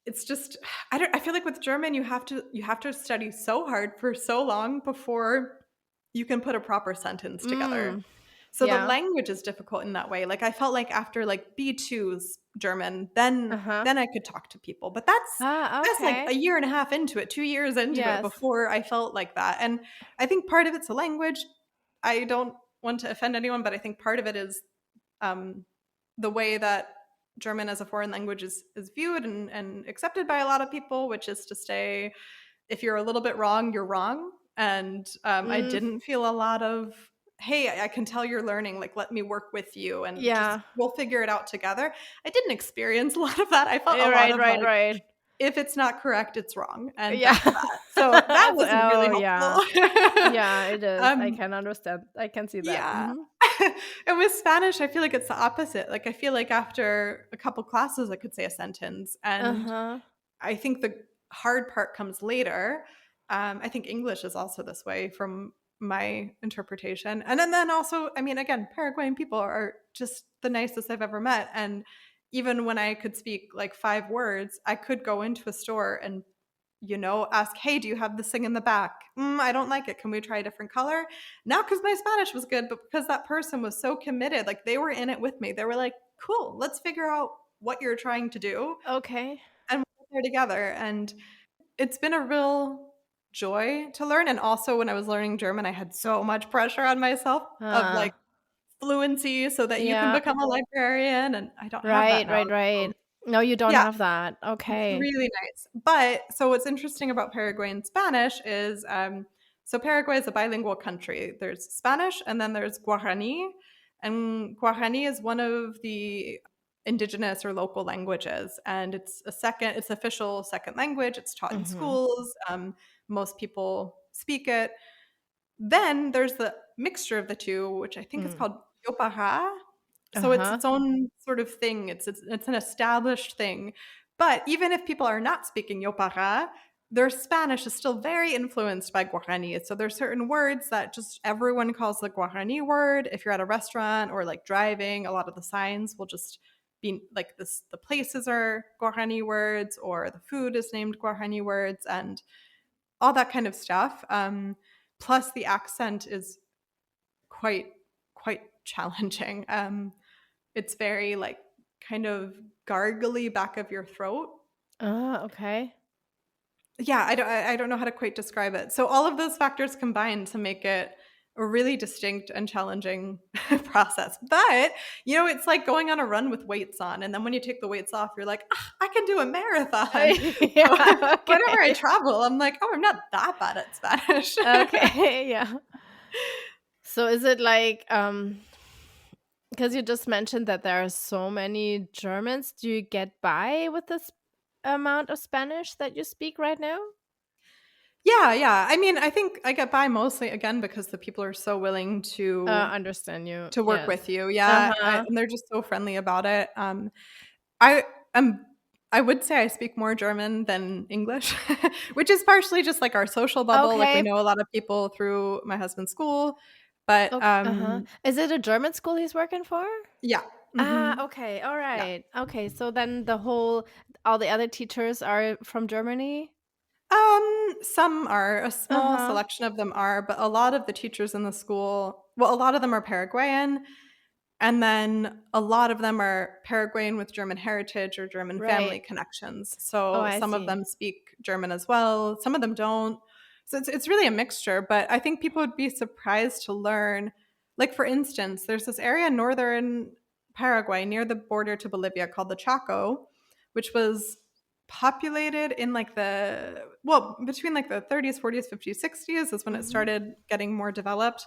Speaker 2: it's just I feel like with German you have to study so hard for so long before you can put a proper sentence together.
Speaker 1: Mm,
Speaker 2: So the
Speaker 1: yeah.
Speaker 2: language is difficult in that way. Like I felt like after like B2's German, then
Speaker 1: Uh-huh.
Speaker 2: I could talk to people. But that's like a
Speaker 1: Okay.
Speaker 2: year and a half into it, 2 years into it
Speaker 1: Yes.
Speaker 2: before I felt like that. And I think part of it's a language. I don't want to offend anyone, but I think part of it is um, the way that German as a foreign language is viewed and accepted by a lot of people, which is to say, if you're a little bit wrong, you're wrong. And I
Speaker 1: Mm,
Speaker 2: didn't feel a lot of, hey, I can tell you're learning, like, let me work with you and just
Speaker 1: yeah.
Speaker 2: we'll figure it out together. I didn't experience a lot of that. I felt a lot
Speaker 1: Right,
Speaker 2: of
Speaker 1: right,
Speaker 2: like,
Speaker 1: right.
Speaker 2: if it's not correct, it's wrong. And
Speaker 1: Yeah.
Speaker 2: that's that. So that wasn't really
Speaker 1: Oh, yeah.
Speaker 2: helpful.
Speaker 1: Yeah, it is. I
Speaker 2: um,
Speaker 1: can understand. I can see that.
Speaker 2: yeah.
Speaker 1: Hmm.
Speaker 2: And with Spanish, I feel like it's the opposite. Like I feel like after a couple classes, I could say a sentence. And
Speaker 1: Uh-huh.
Speaker 2: I think the hard part comes later. I think English is also this way from my interpretation. And then also, I mean, again, Paraguayan people are just the nicest I've ever met. And even when I could speak like 5 words, I could go into a store and ask, hey, do you have this thing in the back? I don't like it. Can we try a different color? Not because my Spanish was good, but because that person was so committed. Like they were in it with me. They were like, cool, let's figure out what you're trying to do
Speaker 1: Okay.
Speaker 2: and we're there together. And it's been a real joy to learn. And also when I was learning German, I had so much pressure on myself of
Speaker 1: Uh,
Speaker 2: like fluency so that you can
Speaker 1: yeah.
Speaker 2: become a librarian. And I don't have that
Speaker 1: Right,
Speaker 2: now.
Speaker 1: right,
Speaker 2: So
Speaker 1: right. No, you don't
Speaker 2: yeah,
Speaker 1: have that.
Speaker 2: it's
Speaker 1: Okay.
Speaker 2: really nice. But so what's interesting about Paraguayan Spanish is so Paraguay is a bilingual country. There's Spanish and then there's Guarani. And Guarani is one of the indigenous or local languages. And it's official second language. It's taught in
Speaker 1: Mm-hmm.
Speaker 2: schools. Most people speak it. Then there's the mixture of the two, which I think is
Speaker 1: Mm.
Speaker 2: called Yopara. So it's
Speaker 1: Uh-huh.
Speaker 2: its own sort of thing. It's an established thing. But even if people are not speaking Yopara, their Spanish is still very influenced by Guarani. So there's certain words that just everyone calls the Guarani word. If you're at a restaurant or like driving, a lot of the signs will just be like this. The places are Guarani words, or the food is named Guarani words, and all that kind of stuff. Plus, the accent is quite quite challenging. It's very like kind of gargly back of your throat.
Speaker 1: Okay.
Speaker 2: Yeah, I don't know how to quite describe it. So all of those factors combine to make it a really distinct and challenging process. But it's like going on a run with weights on, and then when you take the weights off, you're like, "Ah, I can do a marathon." So
Speaker 1: Yeah,
Speaker 2: whenever I
Speaker 1: okay.
Speaker 2: travel, I'm like, "Oh, I'm not that bad at Spanish."
Speaker 1: Okay, yeah. So is it like because you just mentioned that there are so many Germans, do you get by with this amount of Spanish that you speak right now?
Speaker 2: Yeah, yeah. I mean, I think I get by mostly again because the people are so willing
Speaker 1: Understand you.
Speaker 2: to work
Speaker 1: Yes.
Speaker 2: with you. Yeah,
Speaker 1: Uh-huh.
Speaker 2: and they're just so friendly about it. I am. I would say I speak more German than English, which is partially just like our social bubble. Like we
Speaker 1: Okay.
Speaker 2: know a lot of people through my husband's school, but
Speaker 1: Uh-huh. Is it a German school he's working for?
Speaker 2: yeah,
Speaker 1: Ah, okay. All
Speaker 2: yeah.
Speaker 1: right. Okay. So then all the other teachers are from Germany?
Speaker 2: Some are, a small
Speaker 1: Uh-huh.
Speaker 2: selection of them are, but a lot of the teachers in the school, well, a lot of them are Paraguayan, and then a lot of them are Paraguayan with German heritage or German family
Speaker 1: Right.
Speaker 2: connections.
Speaker 1: Oh,
Speaker 2: So
Speaker 1: I
Speaker 2: some of
Speaker 1: see.
Speaker 2: them speak German as well. Some of them don't. So it's really a mixture, but I think people would be surprised to learn. Like, for instance, there's this area in northern Paraguay near the border to Bolivia called the Chaco, which was populated in between like the 30s, 40s, 50s, 60s is when it
Speaker 1: Mhm.
Speaker 2: started getting more developed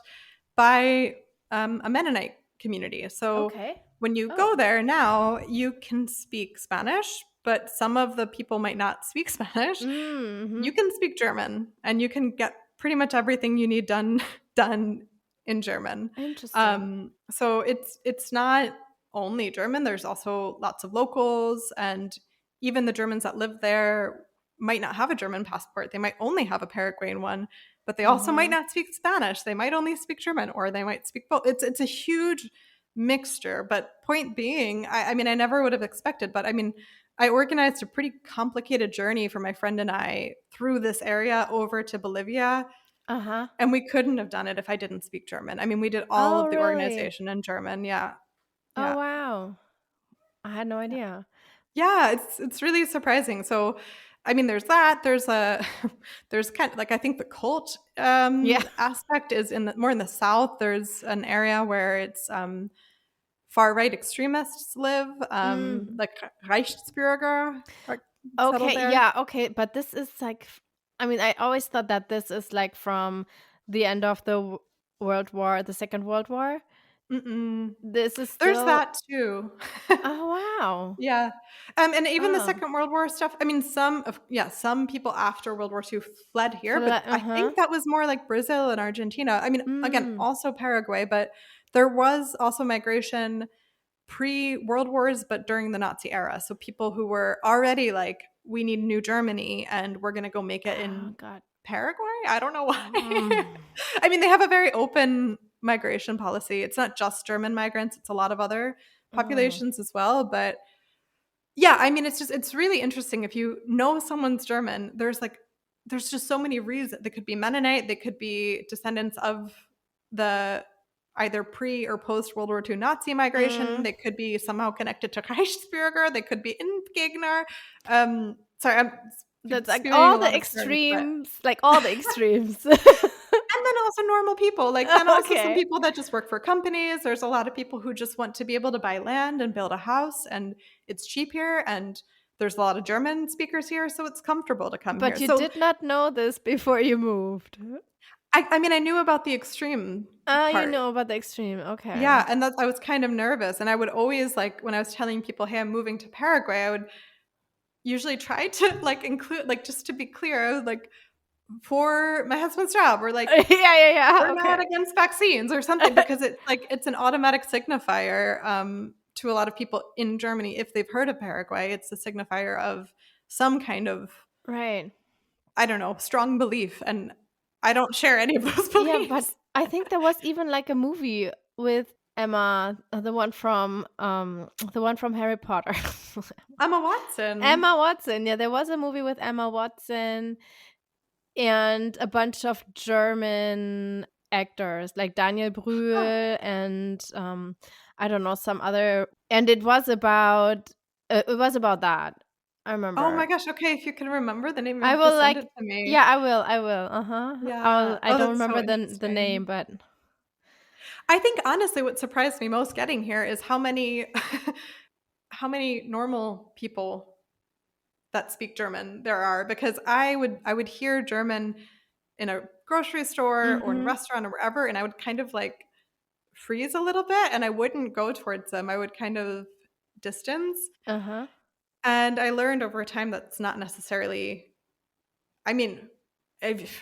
Speaker 2: by a Mennonite community. So
Speaker 1: Okay.
Speaker 2: when you
Speaker 1: Oh.
Speaker 2: go there now, you can speak Spanish, but some of the people might not speak Spanish. You
Speaker 1: Mhm.
Speaker 2: can speak German, and you can get pretty much everything you need done done in German.
Speaker 1: Interesting.
Speaker 2: So it's not only German. There's also lots of locals, and even the Germans that live there might not have a German passport. They might only have a Paraguayan one. but they also might not speak Spanish. They might only speak German, or they might speak both. It's a huge mixture. But point being, I mean, I never would have expected, but I mean, I organized a pretty complicated journey for my friend and I through this area over to Bolivia. And we couldn't have done it if I didn't speak German. I mean, we did all
Speaker 1: Oh,
Speaker 2: of the
Speaker 1: really?
Speaker 2: organization in German. Yeah.
Speaker 1: Oh,
Speaker 2: Yeah.
Speaker 1: wow. I had no idea.
Speaker 2: Yeah, it's really surprising. So, I mean, there's that. There's a there's kind of like, I think the cult
Speaker 1: Yeah.
Speaker 2: aspect is more in the south. There's an area where it's far right extremists live, like Reichsbürger are settled
Speaker 1: Okay,
Speaker 2: there.
Speaker 1: yeah, okay, but this is like, I mean, I always thought that this is like from the end of the World War, the Second World War.
Speaker 2: Mm-mm.
Speaker 1: This is
Speaker 2: There's
Speaker 1: still.
Speaker 2: that too.
Speaker 1: Oh, wow.
Speaker 2: Yeah. And even the
Speaker 1: Oh,
Speaker 2: Second World War stuff, I mean, some people after World War II fled here, but I
Speaker 1: uh-huh.
Speaker 2: think that was more like Brazil and Argentina. I mean, again,
Speaker 1: Mm.
Speaker 2: also Paraguay, but there was also migration pre-World Wars, but during the Nazi era. So people who were already like, we need New Germany and we're going to go make it
Speaker 1: Oh,
Speaker 2: in
Speaker 1: God.
Speaker 2: Paraguay. I don't know why.
Speaker 1: Mm.
Speaker 2: I mean, they have a very open migration policy. It's not just German migrants, it's a lot of other
Speaker 1: Mm.
Speaker 2: populations as well. But yeah, I mean, it's really interesting. If you know someone's German, there's just so many reasons. They could be Mennonite, they could be descendants of the either pre or post World War II Nazi migration.
Speaker 1: Mm.
Speaker 2: They could be somehow connected to Reichsbürger. They could be Impfgegner. Sorry, I'm
Speaker 1: That's like
Speaker 2: spewing a
Speaker 1: all the
Speaker 2: lot of terms, but
Speaker 1: extremes, like all the extremes.
Speaker 2: and then also normal people, like, then also some
Speaker 1: Okay.
Speaker 2: people that just work for companies. There's a lot of people who just want to be able to buy land and build a house, and it's cheap here, and there's a lot of German speakers here, so it's comfortable to come here.
Speaker 1: But you
Speaker 2: So
Speaker 1: did not know this before you moved.
Speaker 2: I mean, I knew about the extreme
Speaker 1: Ah, you
Speaker 2: part.
Speaker 1: know about the extreme. Okay.
Speaker 2: Yeah, and that's I was kind of nervous, and I would always, like, when I was telling people, "Hey, I'm moving to Paraguay," I would usually try to, like, include, like, just to be clear, I was like, "For my husband's job," or like,
Speaker 1: Yeah.
Speaker 2: we're not
Speaker 1: Okay.
Speaker 2: against vaccines or something, because it's like it's an automatic signifier to a lot of people in Germany. If they've heard of Paraguay, it's a signifier of some kind of,
Speaker 1: Right.
Speaker 2: I don't know, strong belief, and I don't share any of those
Speaker 1: Yeah, but
Speaker 2: beliefs.
Speaker 1: I think there was even like a movie with Emma, the one from Harry Potter.
Speaker 2: Emma Watson.
Speaker 1: Emma Watson. Yeah, there was a movie with Emma Watson and a bunch of German actors like Daniel
Speaker 2: Huh.
Speaker 1: Brühl and I don't know, some other, and it was about that. I
Speaker 2: Oh my
Speaker 1: remember.
Speaker 2: gosh. Okay, if you can remember the name,
Speaker 1: I
Speaker 2: you have to
Speaker 1: will
Speaker 2: send it
Speaker 1: like,
Speaker 2: to
Speaker 1: yeah,
Speaker 2: me.
Speaker 1: I will. Uh-huh.
Speaker 2: Yeah.
Speaker 1: I
Speaker 2: Oh,
Speaker 1: don't
Speaker 2: that's so
Speaker 1: remember the name,
Speaker 2: interesting.
Speaker 1: but
Speaker 2: I think honestly, what surprised me most getting here is how many how many normal people that speak German there are, because I would hear German in a grocery store or in a
Speaker 1: mhm.
Speaker 2: restaurant or wherever, and I would kind of like freeze a little bit, and I wouldn't go towards them. I would kind of distance.
Speaker 1: Uh-huh.
Speaker 2: And I learned over time that's not necessarily, I mean,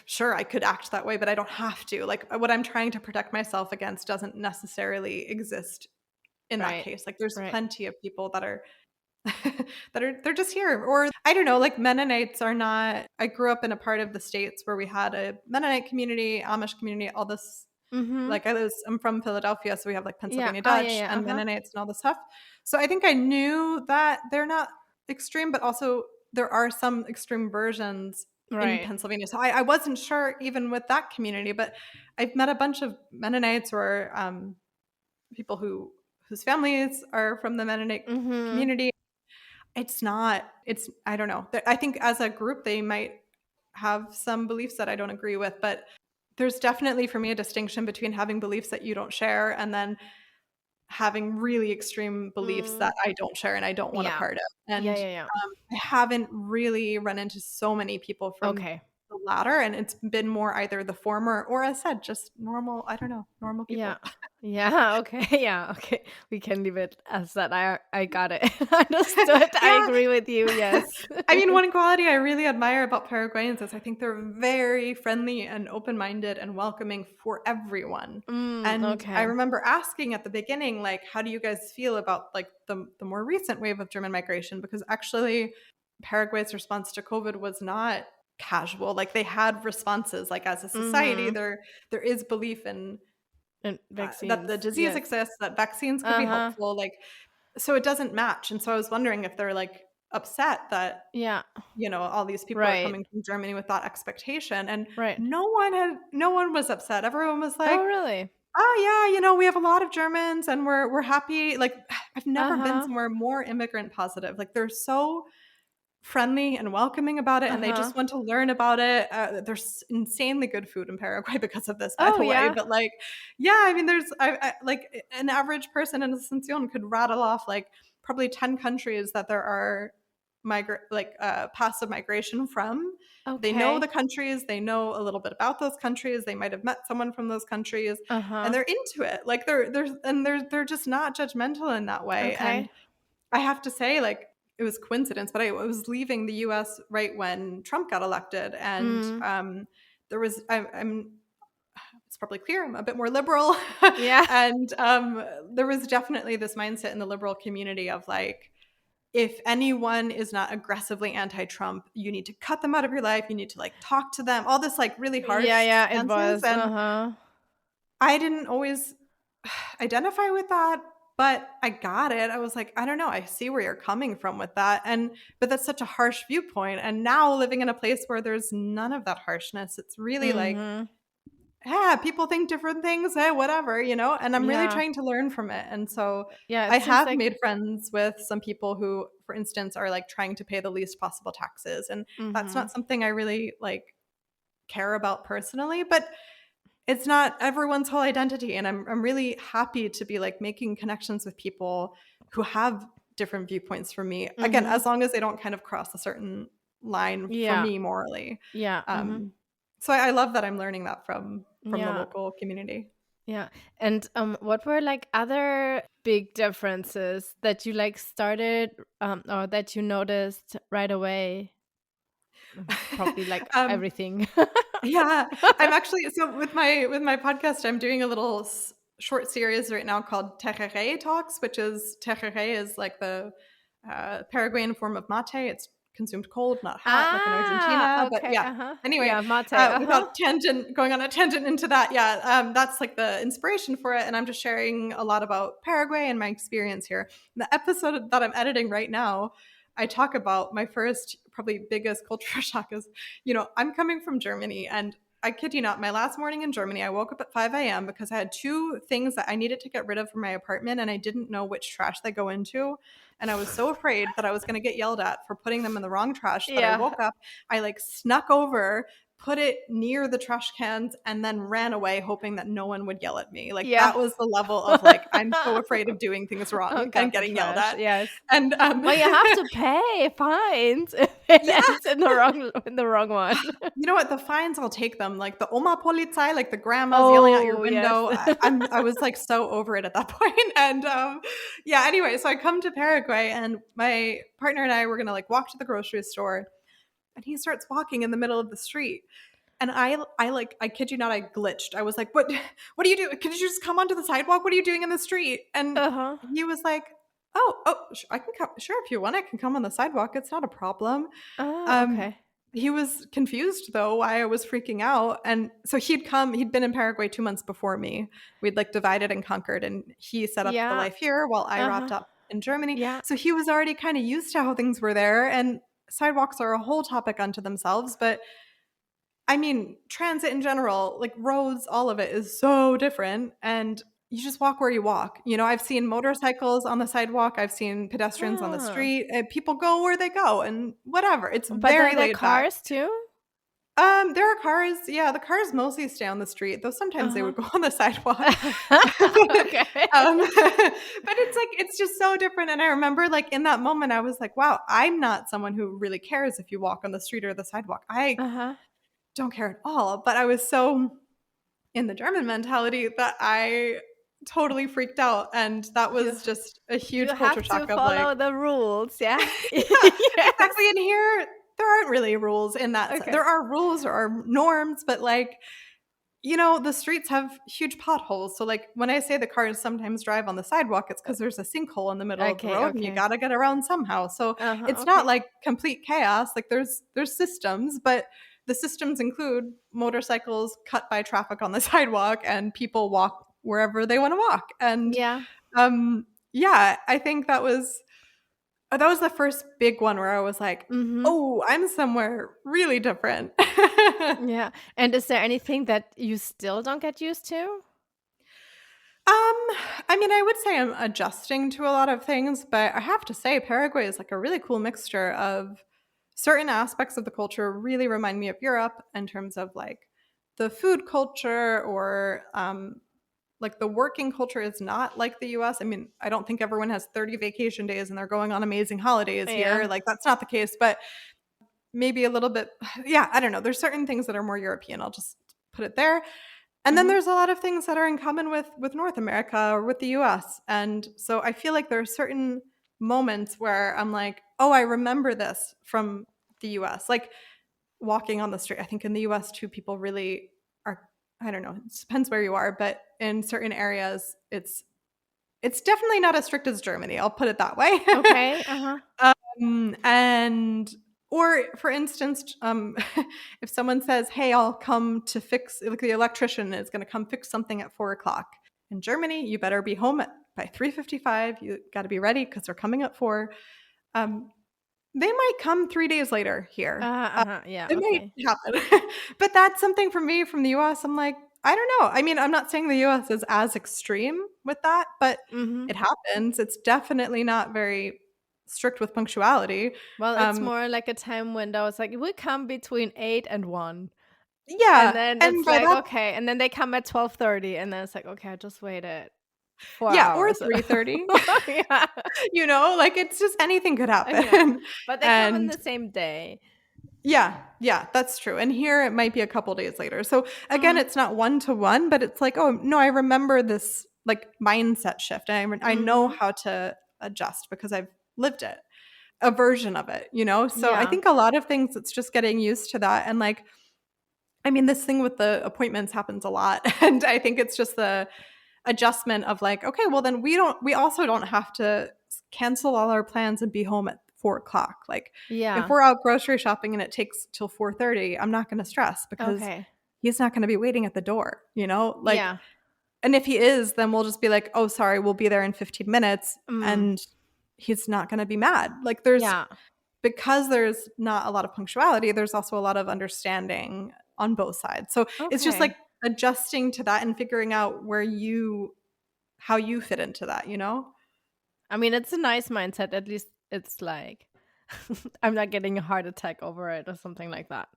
Speaker 2: sure, I could act that way, but I don't have to. Like, what I'm trying to protect myself against doesn't necessarily exist in that
Speaker 1: Right.
Speaker 2: case. Like, there's
Speaker 1: Right.
Speaker 2: plenty of people that are they're just here. Or I don't know, like, Mennonites are not, I grew up in a part of the States where we had a Mennonite community, Amish community, all this.
Speaker 1: Mhm.
Speaker 2: Like, I'm from Philadelphia, so we have like
Speaker 1: Yeah.
Speaker 2: Pennsylvania
Speaker 1: Oh, yeah,
Speaker 2: Dutch
Speaker 1: yeah.
Speaker 2: and
Speaker 1: Uh-huh.
Speaker 2: Mennonites and all this stuff. So I think I knew that they're not extreme, but also there are some extreme versions in
Speaker 1: Right.
Speaker 2: Pennsylvania. So I wasn't sure even with that community, but I've met a bunch of Mennonites or people whose families are from the Mennonite
Speaker 1: Mhm.
Speaker 2: community. I don't know. I think as a group, they might have some beliefs that I don't agree with, but there's definitely for me a distinction between having beliefs that you don't share and then having really extreme beliefs that
Speaker 1: Mm.
Speaker 2: I don't share and I don't want a
Speaker 1: Yeah.
Speaker 2: part of.
Speaker 1: Yeah,
Speaker 2: And
Speaker 1: yeah, yeah.
Speaker 2: I haven't really run into so many people from
Speaker 1: Okay.
Speaker 2: the latter, and it's been more either the former or, as said, just normal, I don't know, normal
Speaker 1: Yeah.
Speaker 2: people.
Speaker 1: Yeah, okay. Yeah, okay. We can leave it as that. I got it. Understood. I
Speaker 2: Yeah.
Speaker 1: agree with you. Yes.
Speaker 2: I mean, one quality I really admire about Paraguayans is I think they're very friendly and open-minded and welcoming for everyone. And I
Speaker 1: Okay.
Speaker 2: remember asking at the beginning, like, how do you guys feel about like the more recent wave of German migration? Because actually Paraguay's response to COVID was not casual. Like they had responses. Like as a society, there is belief in
Speaker 1: And
Speaker 2: that the
Speaker 1: vaccines.
Speaker 2: disease
Speaker 1: Yes.
Speaker 2: exists, that vaccines could be helpful. Like, so it doesn't match. And so I was wondering if they're like upset that,
Speaker 1: Yeah.
Speaker 2: all these people are
Speaker 1: Right.
Speaker 2: coming from Germany with that expectation. And
Speaker 1: Right.
Speaker 2: no one was upset. Everyone was like,
Speaker 1: Oh, really?
Speaker 2: oh yeah, we have a lot of Germans and we're happy. Like I've never been somewhere more immigrant positive. Like they're so friendly and welcoming about it, and they just want to learn about it. There's insanely good food in Paraguay because of this, by
Speaker 1: Oh,
Speaker 2: the way.
Speaker 1: yeah?
Speaker 2: But like, yeah, I mean, there's I like an average person in Asunción could rattle off like probably 10 countries that there are paths of migration from. They know the
Speaker 1: Okay.
Speaker 2: countries, they know a little bit about those countries, they might have met someone from those countries, and they're into it. Like they're just not judgmental in that way. And
Speaker 1: Okay.
Speaker 2: I have to say, like, it was coincidence, but I was leaving the U.S. right when Trump got elected, and there was it's probably clear I'm a bit more liberal,
Speaker 1: Yeah.
Speaker 2: and there was definitely this mindset in the liberal community of like, if anyone is not aggressively anti-Trump, you need to cut them out of your life. You need to like talk to them. All this like really harsh
Speaker 1: Yeah, it
Speaker 2: stances,
Speaker 1: was.
Speaker 2: and I didn't always identify with that, but I got it. I was like, I don't know. I see where you're coming from with that. But that's such a harsh viewpoint. And now living in a place where there's none of that harshness, it's really like, yeah, people think different things, whatever, and I'm really
Speaker 1: Yeah.
Speaker 2: trying to learn from it. And so
Speaker 1: Yeah,
Speaker 2: I
Speaker 1: it seems
Speaker 2: have
Speaker 1: like
Speaker 2: made friends with some people who, for instance, are like trying to pay the least possible taxes. And that's not something I really like care about personally, but it's not everyone's whole identity. And I'm really happy to be like making connections with people who have different viewpoints from me. Again, as long as they don't kind of cross a certain line for
Speaker 1: Yeah.
Speaker 2: me morally.
Speaker 1: Yeah.
Speaker 2: So I love that I'm learning that from the
Speaker 1: Yeah.
Speaker 2: local community.
Speaker 1: Yeah. And what were like other big differences that you like started or that you noticed right away? Probably like everything.
Speaker 2: Yeah, I'm actually so with my podcast, I'm doing a little short series right now called Tereré Talks, which is tereré is like the Paraguayan form of mate. It's consumed cold, not hot, like in Argentina. But
Speaker 1: Okay.
Speaker 2: yeah, anyway,
Speaker 1: Yeah, mate.
Speaker 2: without going on a tangent into that, yeah, that's like the inspiration for it. And I'm just sharing a lot about Paraguay and my experience here. The episode that I'm editing right now, I talk about my first, probably biggest culture shock is, I'm coming from Germany, and I kid you not, my last morning in Germany, I woke up at 5 a.m. because I had two things that I needed to get rid of from my apartment, and I didn't know which trash they go into. And I was so afraid that I was going to get yelled at for putting them in the wrong trash that I woke up. I like snuck over, put it near the trash cans, and then ran away hoping that no one would yell at me. Like that was the level of like, I'm so afraid of doing things wrong and getting yelled at.
Speaker 1: Yes.
Speaker 2: And
Speaker 1: well, you have to pay fines if it ends in the wrong one.
Speaker 2: You know what? The fines, I'll take them. Like the Oma Polizei, like the grandma's yelling out your window. Yes. I was like so over it at that point. And anyway, so I come to Paraguay, and my partner and I were gonna like walk to the grocery store, and he starts walking in the middle of the street. And I kid you not, I glitched. I was like, what do you do? Could you just come onto the sidewalk? What are you doing in the street? And he was like, I can come. Sure, if you want, I can come on the sidewalk. It's not a problem.
Speaker 1: Okay.
Speaker 2: He was confused though why I was freaking out. And so he'd been in Paraguay 2 months before me. We'd like divided and conquered, and he set up the life here while I wrapped up in Germany.
Speaker 1: Yeah.
Speaker 2: So he was already kind of used to how things were there, and sidewalks are a whole topic unto themselves. But I mean, transit in general, like roads, all of it is so different, and you just walk where you walk. I've seen motorcycles on the sidewalk. I've seen pedestrians on the street. People go where they go, and whatever. It's very laid back.
Speaker 1: Cars too?
Speaker 2: There are cars. Yeah, the cars mostly stay on the street, though sometimes they would go on the sidewalk.
Speaker 1: Okay.
Speaker 2: But it's just so different. And I remember like in that moment, I was like, wow, I'm not someone who really cares if you walk on the street or the sidewalk. I don't care at all. But I was so in the German mentality that I totally freaked out, and that was just a huge culture shock.
Speaker 1: You have to follow the rules, yeah.
Speaker 2: Exactly. And here there aren't really rules in that.
Speaker 1: Okay.
Speaker 2: There are rules, or are norms, but like, the streets have huge potholes. So like when I say the cars sometimes drive on the sidewalk, it's because there's a sinkhole in the middle of the road, and you got to get around somehow. So it's not like complete chaos. Like there's systems, but the systems include motorcycles cut by traffic on the sidewalk and people walk wherever they want to walk. And
Speaker 1: Yeah.
Speaker 2: yeah, I think that was the first big one where I was like,
Speaker 1: Mm-hmm.
Speaker 2: oh, I'm somewhere really different.
Speaker 1: Yeah. And is there anything that you still don't get used to?
Speaker 2: I mean, I would say I'm adjusting to a lot of things, but I have to say Paraguay is like a really cool mixture of certain aspects of the culture really remind me of Europe in terms of like the food culture or like the working culture is not like the US. I mean, I don't think everyone has 30 vacation days and they're going on amazing holidays here.
Speaker 1: Yeah.
Speaker 2: Like that's not the case, but maybe a little bit yeah, I don't know. There's certain things that are more European. I'll just put it there. And then
Speaker 1: Mm-hmm.
Speaker 2: there's a lot of things that are in common with North America or with the US. And so I feel like there are certain moments where I'm like, "Oh, I remember this from the US." Like walking on the street. I think in the US too people really are I don't know, it depends where you are, but in certain areas it's definitely not as strict as Germany. I'll put it that way.
Speaker 1: Okay. Uh-huh.
Speaker 2: And or for instance, if someone says, "Hey, I'll come to fix," like the electrician is going to come fix something at 4 o'clock. In Germany, you better be home by 3:55. You got to be ready because they're coming at 4. Um, they might come 3 days later here.
Speaker 1: Uh-huh. Yeah.
Speaker 2: It
Speaker 1: Okay.
Speaker 2: might happen, but that's something for me from the U.S. I'm like, I don't know. I mean, I'm not saying the U.S. is as extreme with that, but
Speaker 1: Mm-hmm.
Speaker 2: it happens. It's definitely not very strict with punctuality.
Speaker 1: Well, it's
Speaker 2: Um,
Speaker 1: more like a time window. It's like we come between 8 and 1. And
Speaker 2: Yeah,
Speaker 1: then
Speaker 2: and
Speaker 1: it's
Speaker 2: by
Speaker 1: like,
Speaker 2: that
Speaker 1: okay. And then they come at 12:30. And then it's like, okay, I just waited 4
Speaker 2: yeah, or
Speaker 1: hours.
Speaker 2: 3:30,
Speaker 1: Yeah.
Speaker 2: like, it's just anything could
Speaker 1: Yeah.
Speaker 2: happen,
Speaker 1: But they come in
Speaker 2: and
Speaker 1: the same day.
Speaker 2: yeah, that's true, and here it might be a couple days later, so, again,
Speaker 1: Mm.
Speaker 2: it's not one to one, but it's like, "Oh, no, I remember this, like, mindset shift, and I know
Speaker 1: Mm-hmm.
Speaker 2: how to adjust because I've lived it, a version of it," you know? So, I
Speaker 1: Yeah.
Speaker 2: think a lot of things, it's just getting used to that, and, like, I mean, this thing with the appointments happens a lot, and I think it's just the adjustment of like, okay, well then we also don't have to cancel all our plans and be home at 4 o'clock. Like if
Speaker 1: Yeah.
Speaker 2: we're out grocery shopping and it takes till 4:30, I'm not going to stress because
Speaker 1: Okay.
Speaker 2: he's not going to be waiting at the door, like,
Speaker 1: Yeah.
Speaker 2: and if he is, then we'll just be like, oh, sorry, we'll be there in 15 minutes.
Speaker 1: Mm.
Speaker 2: And he's not going to be mad. Like
Speaker 1: Yeah.
Speaker 2: because there's not a lot of punctuality, there's also a lot of understanding on both sides. So it's just like
Speaker 1: Okay.
Speaker 2: adjusting to that and figuring out how you fit into that.
Speaker 1: I mean, it's a nice mindset. At least it's like I'm not getting a heart attack over it or something like that.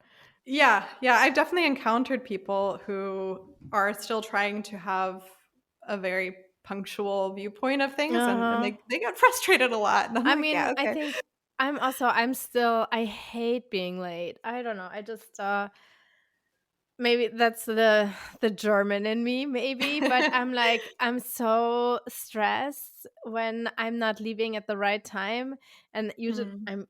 Speaker 2: Yeah, yeah, I've definitely encountered people who are still trying to have a very punctual viewpoint of things, and
Speaker 1: Uh-huh.
Speaker 2: they get frustrated a lot, and I'm
Speaker 1: I
Speaker 2: like,
Speaker 1: mean,
Speaker 2: "Yeah,
Speaker 1: I
Speaker 2: okay."
Speaker 1: think I hate being late. I don't know. I just maybe that's the German in me, maybe, but I'm like I'm so stressed when I'm not leaving at the right time, and usually
Speaker 2: Mm.
Speaker 1: I'm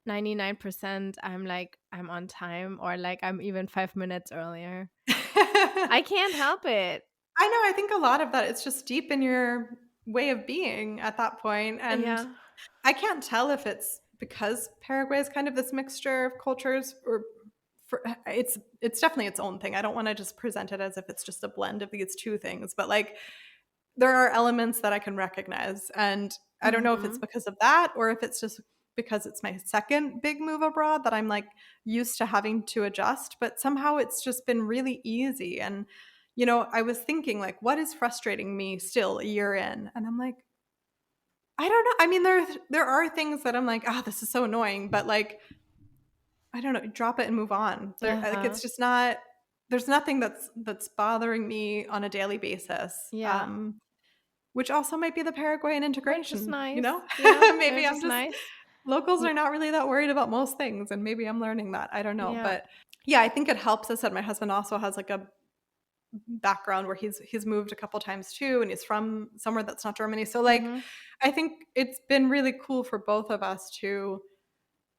Speaker 1: 99% I'm like I'm on time or like I'm even 5 minutes earlier. I can't help it.
Speaker 2: I know, I think a lot of that, it's just deep in your way of being at that point, and
Speaker 1: Yeah.
Speaker 2: I can't tell if it's because Paraguay is kind of this mixture of cultures or it's definitely its own thing. I don't wanna just present it as if it's just a blend of these 2 things, but, like, there are elements that I can recognize, and I don't know if it's
Speaker 1: Mhm.
Speaker 2: because of that or if it's just because it's my second big move abroad that I'm, like, used to having to adjust, but somehow it's just been really easy, and, I was thinking, like, what is frustrating me still a year in? And I'm like, I don't know. I mean, there are things that I'm like, "Oh, this is so annoying," but, like, I don't know, drop it and move on.
Speaker 1: Uh-huh.
Speaker 2: It's just not there's nothing that's bothering me on a daily basis,
Speaker 1: Yeah.
Speaker 2: which also might be the Paraguayan
Speaker 1: Which is
Speaker 2: integration, you
Speaker 1: nice.
Speaker 2: know?
Speaker 1: Yeah,
Speaker 2: Maybe
Speaker 1: which
Speaker 2: I'm
Speaker 1: is
Speaker 2: just
Speaker 1: nice.
Speaker 2: locals
Speaker 1: Y
Speaker 2: are not really that worried about most things, and maybe I'm learning that, I don't know,
Speaker 1: yeah.
Speaker 2: but, yeah, I think it helps. I said my husband also has, like, a background where he's moved a couple times too, and he's from somewhere that's not Germany, so, like,
Speaker 1: Mhm.
Speaker 2: I think it's been really cool for both of us to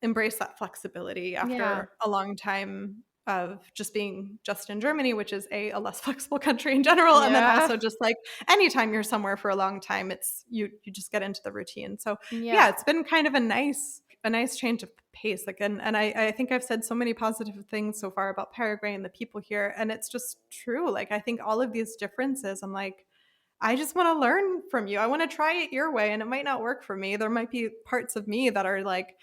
Speaker 2: embrace that flexibility
Speaker 1: Yeah.
Speaker 2: after a long time of just being just in Germany, which is a less flexible country in general. And then
Speaker 1: Yeah.
Speaker 2: also just like anytime you're somewhere for a long time, it's you just get into the routine. So yeah,
Speaker 1: Yeah.
Speaker 2: it's been kind of a nice change of pace. Like, and I think I've said so many positive things so far about Paraguay and the people here. And it's just true. Like, I think all of these differences, I'm like, I just want to learn from you. I want to try it your way, and it might not work for me. There might be parts of me that are like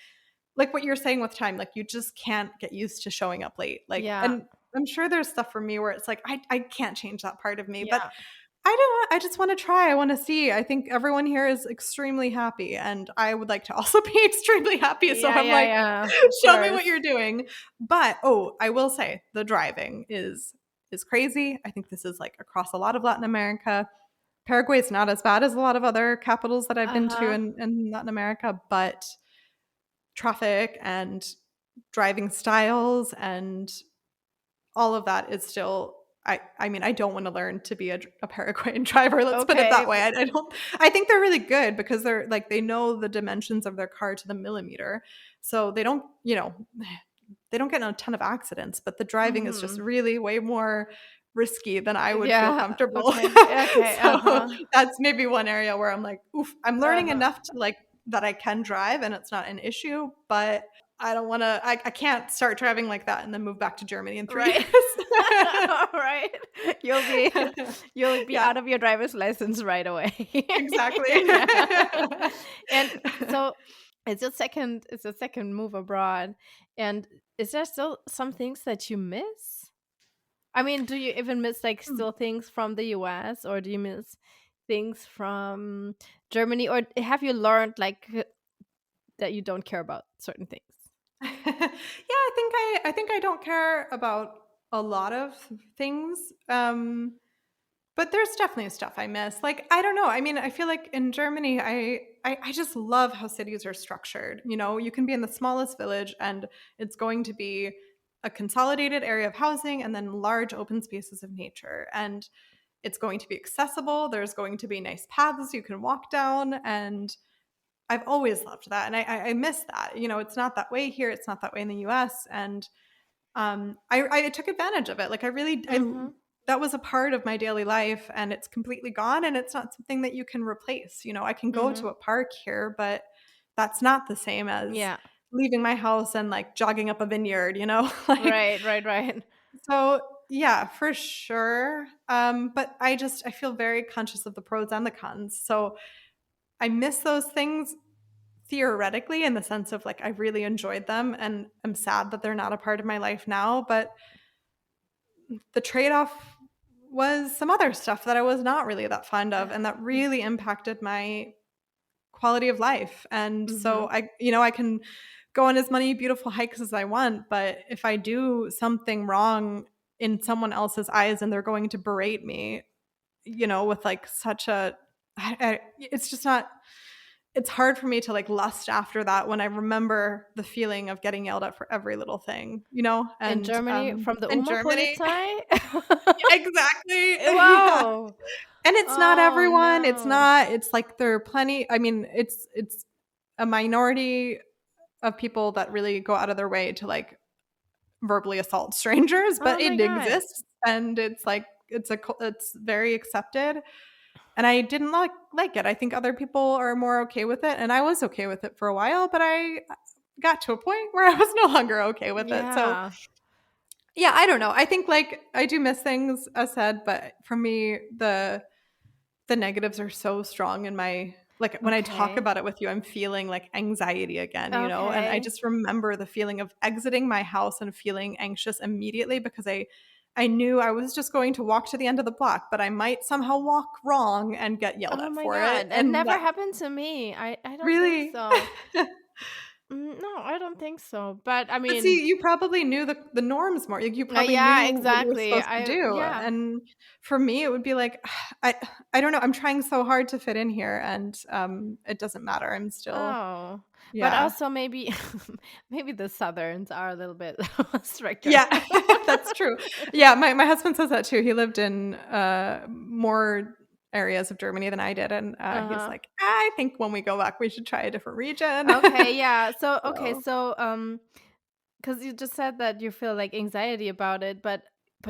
Speaker 2: what you're saying with time, like you just can't get used to showing up late. Like,
Speaker 1: Yeah.
Speaker 2: and I'm sure there's stuff for me where it's like, I can't change that part of me, but
Speaker 1: Yeah.
Speaker 2: I just want to try. I want to see. I think everyone here is extremely happy, and I would like to also be extremely happy. So
Speaker 1: Yeah,
Speaker 2: I'm
Speaker 1: yeah,
Speaker 2: like,
Speaker 1: yeah. Of
Speaker 2: show me
Speaker 1: course.
Speaker 2: what you're doing. But I will say the driving is crazy. I think this is like across a lot of Latin America. Paraguay is not as bad as a lot of other capitals that I've been to in Latin America, but traffic and driving styles and all of that is still I mean, I don't want to learn to be a Paraguayan driver. Let's put it that
Speaker 1: Okay.
Speaker 2: way. I don't. I think they're really good because they're like they know the dimensions of their car to the millimeter, so they don't they don't get in a ton of accidents. But the driving is just really way more risky than I would feel
Speaker 1: Yeah.
Speaker 2: comfortable.
Speaker 1: Okay. Okay.
Speaker 2: So that's maybe one area where I'm like, oof, I'm learning
Speaker 1: Uh-huh.
Speaker 2: enough to like that I can drive and it's not an issue, but I don't want to, I can't start driving like that and then move back to Germany in 3
Speaker 1: Right.
Speaker 2: years.
Speaker 1: Right. You'll be
Speaker 2: Yeah,
Speaker 1: out of your driver's license right away.
Speaker 2: exactly.
Speaker 1: Yeah. And so it's a second move abroad. And is there still some things that you miss? I mean, do you even miss like still things from the US, or do you miss things from Germany, or have you learned like that you don't care about certain things?
Speaker 2: Yeah, I think I don't care about a lot of things. But there's definitely stuff I miss. Like, I don't know. I mean, I feel like in Germany, I just love how cities are structured. You know, you can be in the smallest village and it's going to be a consolidated area of housing and then large open spaces of nature. And it's going to be accessible. There's going to be nice paths you can walk down. And I've always loved that. And I miss that. You know, it's not that way here. It's not that way in the US. And I took advantage of it. Like that was a part of my daily life and it's completely gone and it's not something that you can replace. You know, I can go to a park here, but that's not the same as
Speaker 1: Yeah.
Speaker 2: leaving my house and like jogging up a vineyard, you know? Like,
Speaker 1: Right.
Speaker 2: so yeah, for sure. But I feel very conscious of the pros and the cons. So I miss those things theoretically in the sense of like I really enjoyed them and I'm sad that they're not a part of my life now, but the trade-off was some other stuff that I was not really that fond of and that really impacted my quality of life. And so I can go on as many beautiful hikes as I want, but if I do something wrong in someone else's eyes and they're going to berate me, you know, with like such a it's just not it's hard for me to like lust after that when I remember the feeling of getting yelled at for every little thing, you know?
Speaker 1: In
Speaker 2: And
Speaker 1: Germany, from the
Speaker 2: in Germany,
Speaker 1: Polizei?
Speaker 2: exactly. Yeah.
Speaker 1: Wow.
Speaker 2: And it's not
Speaker 1: Oh,
Speaker 2: everyone.
Speaker 1: no.
Speaker 2: It's like there are plenty. I mean, it's a minority of people that really go out of their way to like verbally assault strangers,
Speaker 1: Oh
Speaker 2: but
Speaker 1: my
Speaker 2: it
Speaker 1: God.
Speaker 2: exists and it's like it's very accepted. And I didn't like it. I think other people are more okay with it, and I was okay with it for a while, but I got to a point where I was no longer okay with it. So
Speaker 1: Yeah.
Speaker 2: yeah, I don't know. I think like I do miss things as said, but for me the negatives are so strong in my like when I talk
Speaker 1: Okay.
Speaker 2: about it with you, I'm feeling like anxiety again, you know? And I
Speaker 1: Okay.
Speaker 2: just remember the feeling of exiting my house and feeling anxious immediately because I knew I was just going to walk to the end of the block, but I might somehow walk wrong and get yelled
Speaker 1: Oh
Speaker 2: at
Speaker 1: my
Speaker 2: for it.
Speaker 1: God. That
Speaker 2: And
Speaker 1: never
Speaker 2: that
Speaker 1: happened to me. I don't think
Speaker 2: really
Speaker 1: so. No, I don't think so. But I
Speaker 2: But
Speaker 1: mean,
Speaker 2: see, you probably knew the norms more. Like, you probably
Speaker 1: yeah,
Speaker 2: knew what you were
Speaker 1: exactly.
Speaker 2: supposed to do,
Speaker 1: Yeah.
Speaker 2: and for me, it would be like, I I don't know, I'm trying so hard to fit in here, and, it doesn't matter. I'm still
Speaker 1: Oh. But
Speaker 2: yeah.
Speaker 1: also maybe maybe the Southerns are a little bit stricter.
Speaker 2: Yeah, that's true. Yeah, my husband says that too. He lived in, more areas of Germany than I did, and, he's
Speaker 1: Uh-huh.
Speaker 2: like, "I think when we go back, we should try a different region."
Speaker 1: Okay, yeah. So okay,
Speaker 2: So
Speaker 1: so because you just said that you feel like anxiety about it, but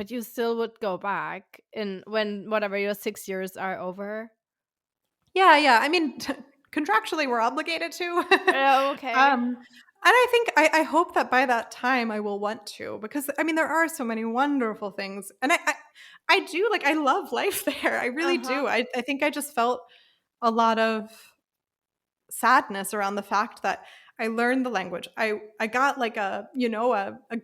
Speaker 1: you still would go back in when whatever your 6 years are over.
Speaker 2: Yeah. I mean, contractually, we're obligated to.
Speaker 1: Oh, okay.
Speaker 2: And I think I hope that by that time I will want to, because I mean there are so many wonderful things, and I do, like, I love life there. I really do. I think I just felt a lot of sadness around the fact that I learned the language. I got like a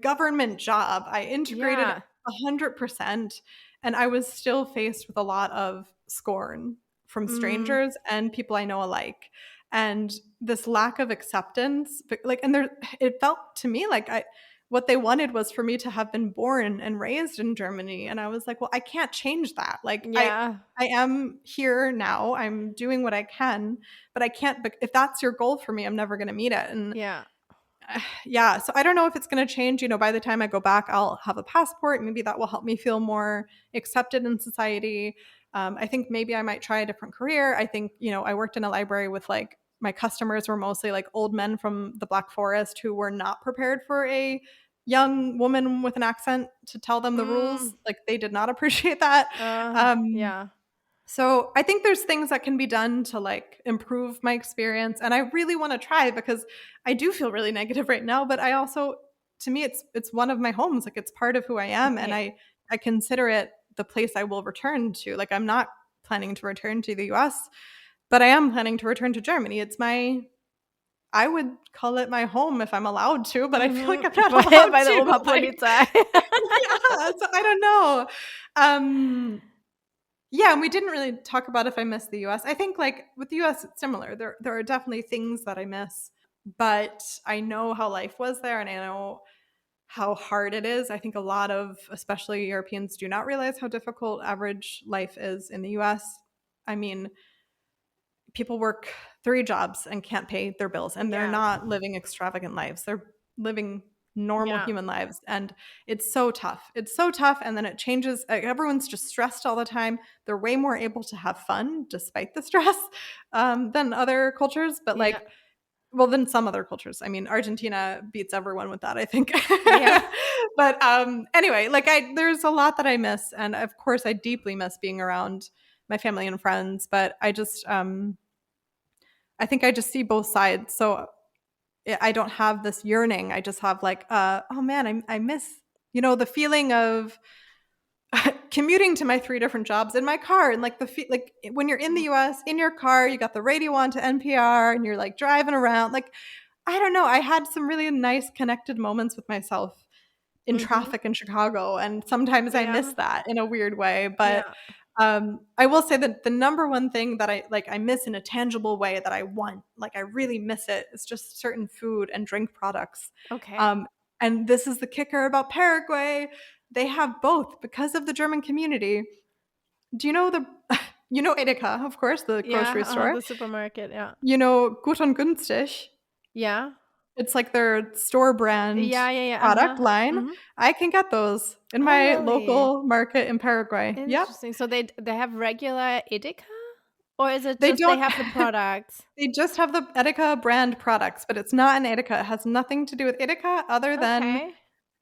Speaker 2: government job. I integrated
Speaker 1: Yeah.
Speaker 2: 100%, and I was still faced with a lot of scorn from
Speaker 1: Mm,
Speaker 2: strangers and people I know alike. And this lack of acceptance, like, and there, it felt to me like what they wanted was for me to have been born and raised in Germany. And I was like, well, I can't change that. Like,
Speaker 1: yeah.
Speaker 2: I am here now. I'm doing what I can, but I can't, if that's your goal for me, I'm never going to meet it. And
Speaker 1: Yeah.
Speaker 2: yeah, so I don't know if it's going to change. By the time I go back, I'll have a passport. Maybe that will help me feel more accepted in society. I think maybe I might try a different career. I think, I worked in a library with, like, my customers were mostly like old men from the Black Forest who were not prepared for a young woman with an accent to tell them the rules.
Speaker 1: Mm,
Speaker 2: Like, they did not appreciate that. Um,
Speaker 1: yeah.
Speaker 2: so I think there's things that can be done to, like, improve my experience, and I really want to try, because I do feel really negative right now, but I also, to me, it's one of my homes. Like, it's part of who I am, and
Speaker 1: Yeah.
Speaker 2: I consider it the place I will return to. Like, I'm not planning to return to the US, but I am planning to return to Germany. I would call it my home if I'm allowed to, but I feel like I'm not allowed
Speaker 1: By the
Speaker 2: to. Like,
Speaker 1: Oberpolizei.
Speaker 2: yeah, so I don't know. Yeah, and we didn't really talk about if I miss the US. I think, like, with the US, it's similar. There are definitely things that I miss, but I know how life was there, and I know how hard it is. I think a lot of, especially Europeans, do not realize how difficult average life is in the US. I mean, people work 3 jobs and can't pay their bills, and they're
Speaker 1: Yeah.
Speaker 2: not living extravagant lives. They're living normal
Speaker 1: Yeah.
Speaker 2: human lives, and it's so tough. It's so tough, and then it changes. Everyone's just stressed all the time. They're way more able to have fun despite the stress, than other cultures, but,
Speaker 1: Yeah.
Speaker 2: like, well, than some other cultures. I mean, Argentina beats everyone with that, I think.
Speaker 1: Yeah.
Speaker 2: But anyway, like, there's a lot that I miss, and of course I deeply miss being around my family and friends, but I think I just see both sides. So I don't have this yearning. I just have, like, oh man, I miss, the feeling of commuting to my 3 different jobs in my car, and, like, like, when you're in the US in your car, you got the radio on to NPR, and you're, like, driving around. Like, I don't know. I had some really nice connected moments with myself in
Speaker 1: Mm-hmm.
Speaker 2: traffic in Chicago, and sometimes I
Speaker 1: Yeah.
Speaker 2: miss that in a weird way. But
Speaker 1: Yeah.
Speaker 2: I will say that the number one thing that I miss in a tangible way, that I want, like, I really miss it, is just certain food and drink products.
Speaker 1: Okay.
Speaker 2: Um, and this is the kicker about Paraguay. They have both because of the German community. Do you know Edeka, of course, the grocery
Speaker 1: Yeah.
Speaker 2: store.
Speaker 1: The supermarket. Yeah.
Speaker 2: You know Gut und Günstig.
Speaker 1: Yeah.
Speaker 2: It's like their store brand
Speaker 1: Yeah. Yeah. Yeah.
Speaker 2: product line.
Speaker 1: Mm-hmm.
Speaker 2: I can get those in
Speaker 1: Oh,
Speaker 2: my
Speaker 1: really?
Speaker 2: local market in Paraguay. Yep.
Speaker 1: Interesting. So they have regular Edeka, or is it
Speaker 2: They
Speaker 1: just they
Speaker 2: don't
Speaker 1: have the products?
Speaker 2: they just have the Edeka brand products, but it's not an Edeka. It has nothing to do with Edeka other than
Speaker 1: Okay.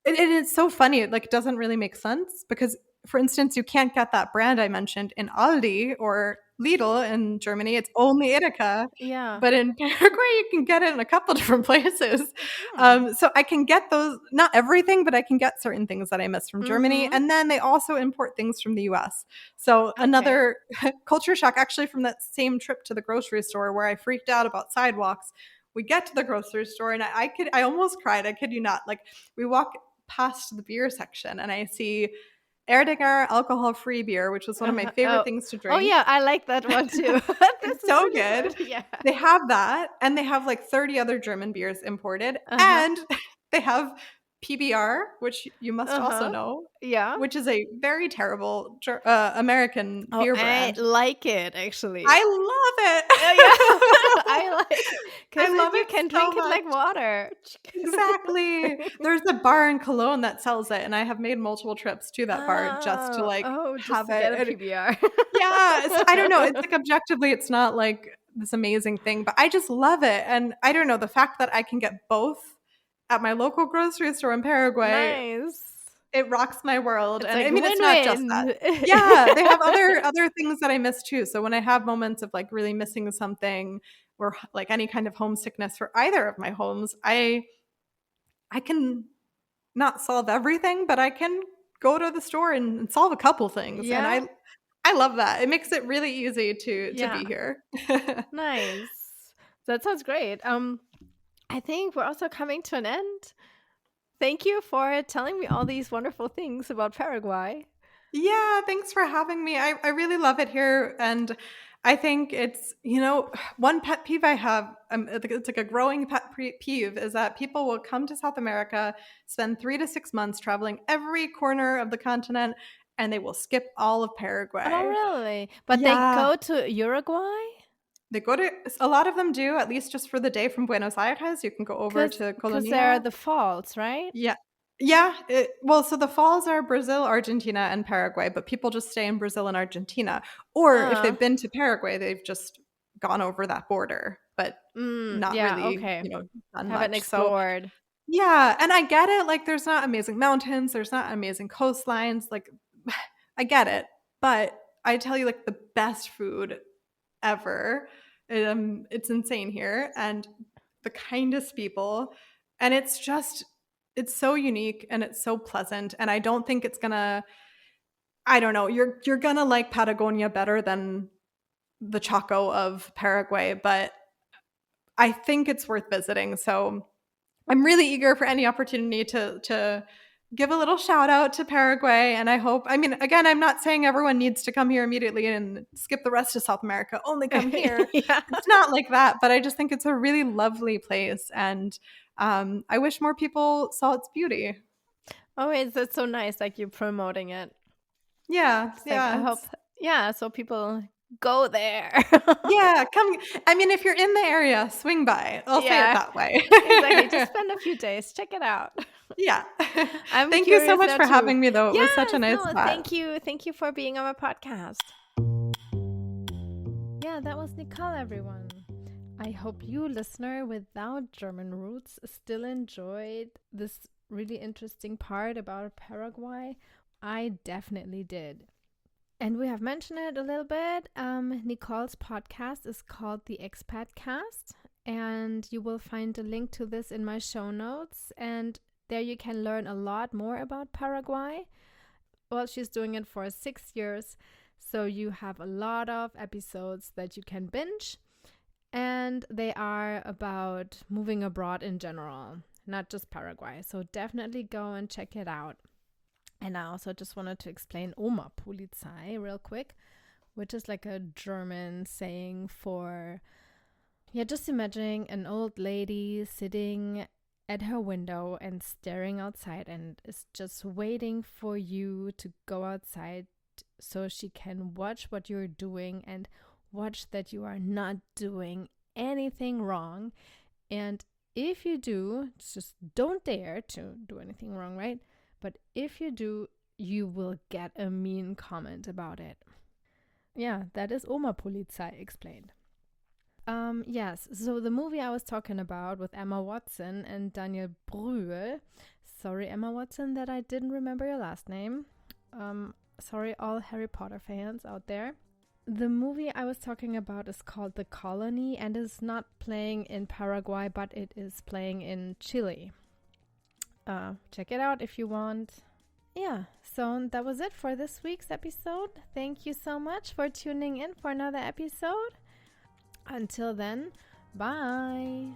Speaker 2: it's so funny. Like, it doesn't really make sense because, for instance, you can't get that brand I mentioned in Aldi or Lidl in Germany. It's only Edeka.
Speaker 1: Yeah.
Speaker 2: But in Paraguay, you can get it in a couple different places.
Speaker 1: Hmm.
Speaker 2: So I can get those, not everything, but I can get certain things that I miss from Germany.
Speaker 1: Mm-hmm.
Speaker 2: And then they also import things from the US. So
Speaker 1: Okay.
Speaker 2: another culture shock, actually, from that same trip to the grocery store where I freaked out about sidewalks. We get to the grocery store, and I almost cried. I kid you not. Like, we walk past the beer section, and I see Erdinger alcohol-free beer, which was one of my favorite
Speaker 1: Oh.
Speaker 2: things to
Speaker 1: Oh
Speaker 2: drink.
Speaker 1: yeah, I like that one too. This
Speaker 2: It's
Speaker 1: is
Speaker 2: so
Speaker 1: really
Speaker 2: good.
Speaker 1: good. Yeah.
Speaker 2: They have that, and they have, like, 30 other German beers imported,
Speaker 1: Uh-huh.
Speaker 2: and they have PBR, which you must also
Speaker 1: Uh-huh.
Speaker 2: know,
Speaker 1: Yeah.
Speaker 2: which is a very terrible American
Speaker 1: Oh,
Speaker 2: beer
Speaker 1: I
Speaker 2: brand.
Speaker 1: like it actually.
Speaker 2: I love it.
Speaker 1: Oh yeah. I like
Speaker 2: I
Speaker 1: because
Speaker 2: love
Speaker 1: you
Speaker 2: it
Speaker 1: can
Speaker 2: so
Speaker 1: drink it
Speaker 2: much.
Speaker 1: like water.
Speaker 2: Exactly. There's a bar in Cologne that sells it, and I have made multiple trips to that bar just to, like,
Speaker 1: Just
Speaker 2: have
Speaker 1: to get
Speaker 2: it,
Speaker 1: a
Speaker 2: and
Speaker 1: PBR.
Speaker 2: yeah, so I don't know, it's like, objectively, it's not, like, this amazing thing, but I just love it, and I don't know, the fact that I can get both at my local grocery store in Paraguay.
Speaker 1: Nice.
Speaker 2: It rocks my world.
Speaker 1: It's
Speaker 2: And
Speaker 1: like
Speaker 2: I mean, it's not just that.
Speaker 1: win-win.
Speaker 2: Yeah, they have other things that I miss too. So when I have moments of like really missing something or like any kind of homesickness for either of my homes, I can not solve everything, but I can go to the store and solve a couple things.
Speaker 1: Yeah.
Speaker 2: And I love that. It makes it really easy to
Speaker 1: Yeah.
Speaker 2: be here.
Speaker 1: Nice. That sounds great. I think we're also coming to an end. Thank you for telling me all these wonderful things about Paraguay.
Speaker 2: Yeah, thanks for having me. I really love it here. And I think it's, one pet peeve I have, it's like a growing pet peeve, is that people will come to South America, spend 3 to 6 months traveling every corner of the continent, and they will skip all of Paraguay.
Speaker 1: Oh, really? But
Speaker 2: Yeah.
Speaker 1: they go to Uruguay?
Speaker 2: They go to, a lot of them do, at least just for the day from Buenos Aires. You can go over to
Speaker 1: Because there are
Speaker 2: Colonia.
Speaker 1: the falls, right?
Speaker 2: Yeah. Yeah. Well, so the falls are Brazil, Argentina, and Paraguay, but people just stay in Brazil and Argentina. Or if they've been to Paraguay, they've just gone over that border, but not really,
Speaker 1: okay.
Speaker 2: done
Speaker 1: Haven't
Speaker 2: much.
Speaker 1: explored.
Speaker 2: So, yeah. And I get it. Like, there's not amazing mountains, there's not amazing coastlines. Like, I get it. But I tell you, like, the best food ever. It's insane here, and the kindest people, and it's so unique and it's so pleasant. And I don't think it's gonna, I don't know, you're gonna like Patagonia better than the Chaco of Paraguay, but I think it's worth visiting. So I'm really eager for any opportunity to give a little shout out to Paraguay. And I hope, I mean, again, I'm not saying everyone needs to come here immediately and skip the rest of South America, only come here.
Speaker 1: Yeah.
Speaker 2: It's not like that, but I just think it's a really lovely place. And I wish more people saw its beauty.
Speaker 1: Oh, that's so nice, like you're promoting it.
Speaker 2: Yeah.
Speaker 1: It's like, I hope, so people go there.
Speaker 2: Yeah, come. I mean, if you're in the area, swing by. I'll say it that way.
Speaker 1: Exactly. Just spend a few days. Check it out.
Speaker 2: Yeah.
Speaker 1: I'm
Speaker 2: Thank you so much for
Speaker 1: too.
Speaker 2: having me, though. It was such a nice chat.
Speaker 1: Thank you. Thank you for being on my podcast. Yeah, that was Nicole, everyone. I hope you, listener without German roots, still enjoyed this really interesting part about Paraguay. I definitely did. And we have mentioned it a little bit. Nicole's podcast is called The Expat Cast, and you will find a link to this in my show notes. And there you can learn a lot more about Paraguay. Well, she's doing it for 6 years, so you have a lot of episodes that you can binge. And they are about moving abroad in general, not just Paraguay. So definitely go and check it out. And I also just wanted to explain Oma Polizei real quick, which is like a German saying for, just imagining an old lady sitting at her window and staring outside and is just waiting for you to go outside so she can watch what you're doing and watch that you are not doing anything wrong. And if you do, just don't dare to do anything wrong, right? But if you do, you will get a mean comment about it. Yeah, that is Oma Polizei explained. Yes, so the movie I was talking about with Emma Watson and Daniel Brühl. Sorry, Emma Watson, that I didn't remember your last name. Sorry, all Harry Potter fans out there. The movie I was talking about is called The Colony and is not playing in Paraguay, but it is playing in Chile. Check it out if you want. Yeah, so that was it for this week's episode. Thank you so much for tuning in for another episode. Until then, bye.